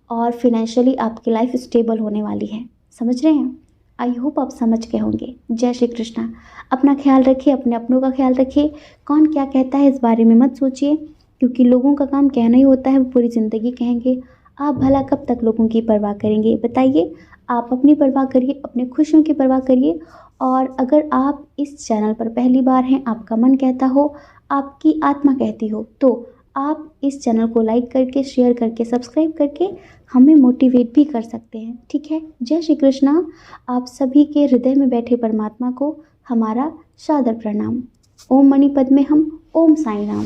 [SPEAKER 1] और फिनेंशियली आपकी लाइफ स्टेबल होने वाली है। समझ रहे हैं? आई होप आप समझ गए होंगे। जय श्री कृष्णा। अपना ख्याल रखिए, अपने अपनों का ख्याल रखिए। कौन क्या कहता है इस बारे में मत सोचिए, क्योंकि लोगों का काम कहना ही होता है, वो पूरी ज़िंदगी कहेंगे। आप भला कब तक लोगों की परवाह करेंगे बताइए? आप अपनी परवाह करिए, अपने खुशियों की परवाह करिए। और अगर आप इस चैनल पर पहली बार हैं, आपका मन कहता हो, आपकी आत्मा कहती हो, तो आप इस चैनल को लाइक करके, शेयर करके, सब्सक्राइब करके हमें मोटिवेट भी कर सकते हैं। ठीक है? जय श्री कृष्णा। आप सभी के हृदय में बैठे परमात्मा को हमारा सादर प्रणाम। ओम मणि पद्मे हम, ओम साई राम।